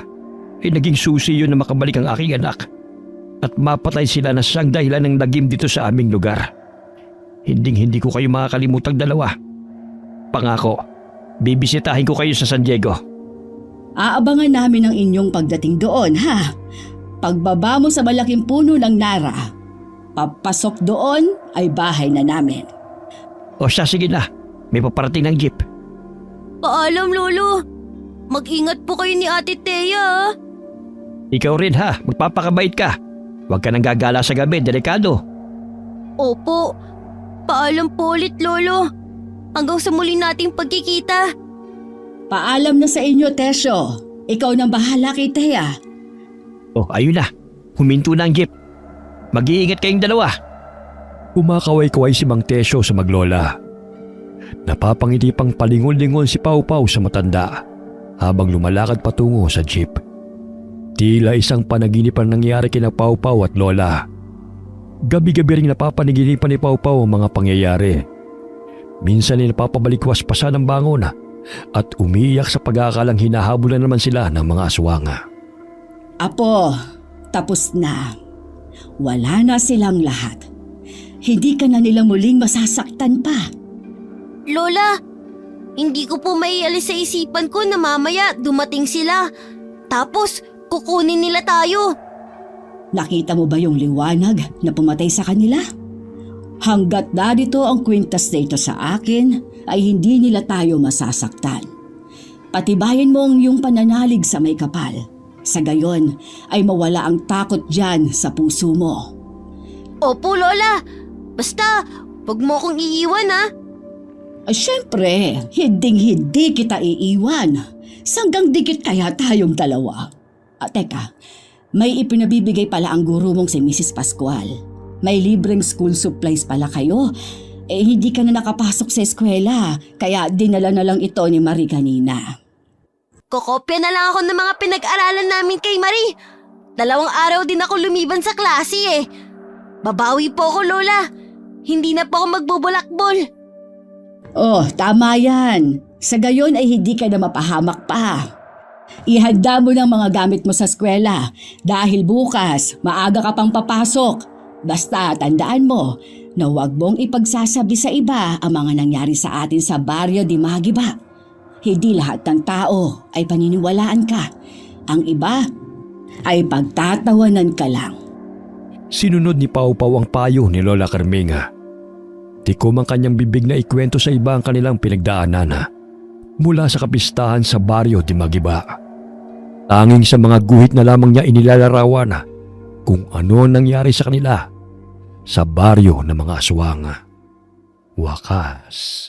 ay naging susi yun na makabalik ang aking anak. At mapatay sila na siyang dahilan ng lagim dito sa aming lugar. Hindi ko kayo makakalimutang dalawa. Pangako, bibisitahin ko kayo sa San Diego. Aabangan namin ang inyong pagdating doon, ha? Pagbaba mo sa malaking puno ng Nara, papasok doon ay bahay na namin. O siya, sige na. May paparating ng jeep. Paalam, Lolo. Mag-ingat po kayo ni Ate Thea. Ikaw rin ha, magpapakabait ka. Huwag ka nang gagala sa gabi, delikado. Opo. Paalam po ulit, Lolo. Hanggang sa muli nating pagkikita. Paalam na sa inyo, Tesyo. Ikaw nang bahala kay Thea. Oh, ayun na. Huminto na ang jeep. Mag-iingat kayong dalawa. Kumakaway-kaway si Mang Tesyo sa maglola. Napapangiti pang palingon-lingon si Pau-Pau sa matanda habang lumalakad patungo sa jeep. Tila isang panaginip ang nangyari kina Pau-Pau at Lola. Gabi-gabi ring napapanaginipan ni Pau-Pau ang mga pangyayari. Minsan ay napapabalikwas pa siya ng bangon at umiiyak sa pag-aakalang hinahabulan naman sila ng mga aswanga. Apo, tapos na. Wala na silang lahat. Hindi ka na nila muling masasaktan pa. Lola, hindi ko po maialis sa isipan ko na mamaya dumating sila. Tapos kukunin nila tayo. Nakita mo ba yung liwanag na pumatay sa kanila? Hanggat narito ang kwintas na ito sa akin, ay hindi nila tayo masasaktan. Patibayan mo ang iyong pananalig sa may kapal. Sa gayon ay mawala ang takot dyan sa puso mo. Opo, Lola. Basta, wag mo akong iiwan, ha? Ay, syempre, hinding-hindi kita iiwan. Sanggang dikit kaya tayong dalawa. Teka, may ipinabibigay pala ang guro mong si Mrs. Pascual. May libreng school supplies pala kayo. Hindi ka na nakapasok sa eskwela, kaya dinala na lang ito ni Marie kanina. Kokopya na lang ako ng mga pinag-aralan namin kay Marie. 2 araw din ako lumiban sa klase eh. Babawi po ako, Lola. Hindi na po ako magbubulakbol. Oh, tama yan. Sa gayon ay hindi ka na mapahamak pa. Ihanda mo ng mga gamit mo sa eskwela dahil bukas maaga ka pang papasok. Basta tandaan mo na huwag mong ipagsasabi sa iba ang mga nangyari sa atin sa Barrio de Magiba. Hindi lahat ng tao ay paniniwalaan ka. Ang iba ay pagtatawanan ka lang. Sinunod ni Pau Pau ang payo ni Lola Carminga. Tikom ang kanyang bibig na ikwento sa iba ang kanilang pinagdaanan mula sa kapistahan sa baryo di Magiba. Tanging sa mga guhit na lamang niya inilalarawan kung ano ang nangyari sa kanila sa baryo ng mga aswang. Wakas,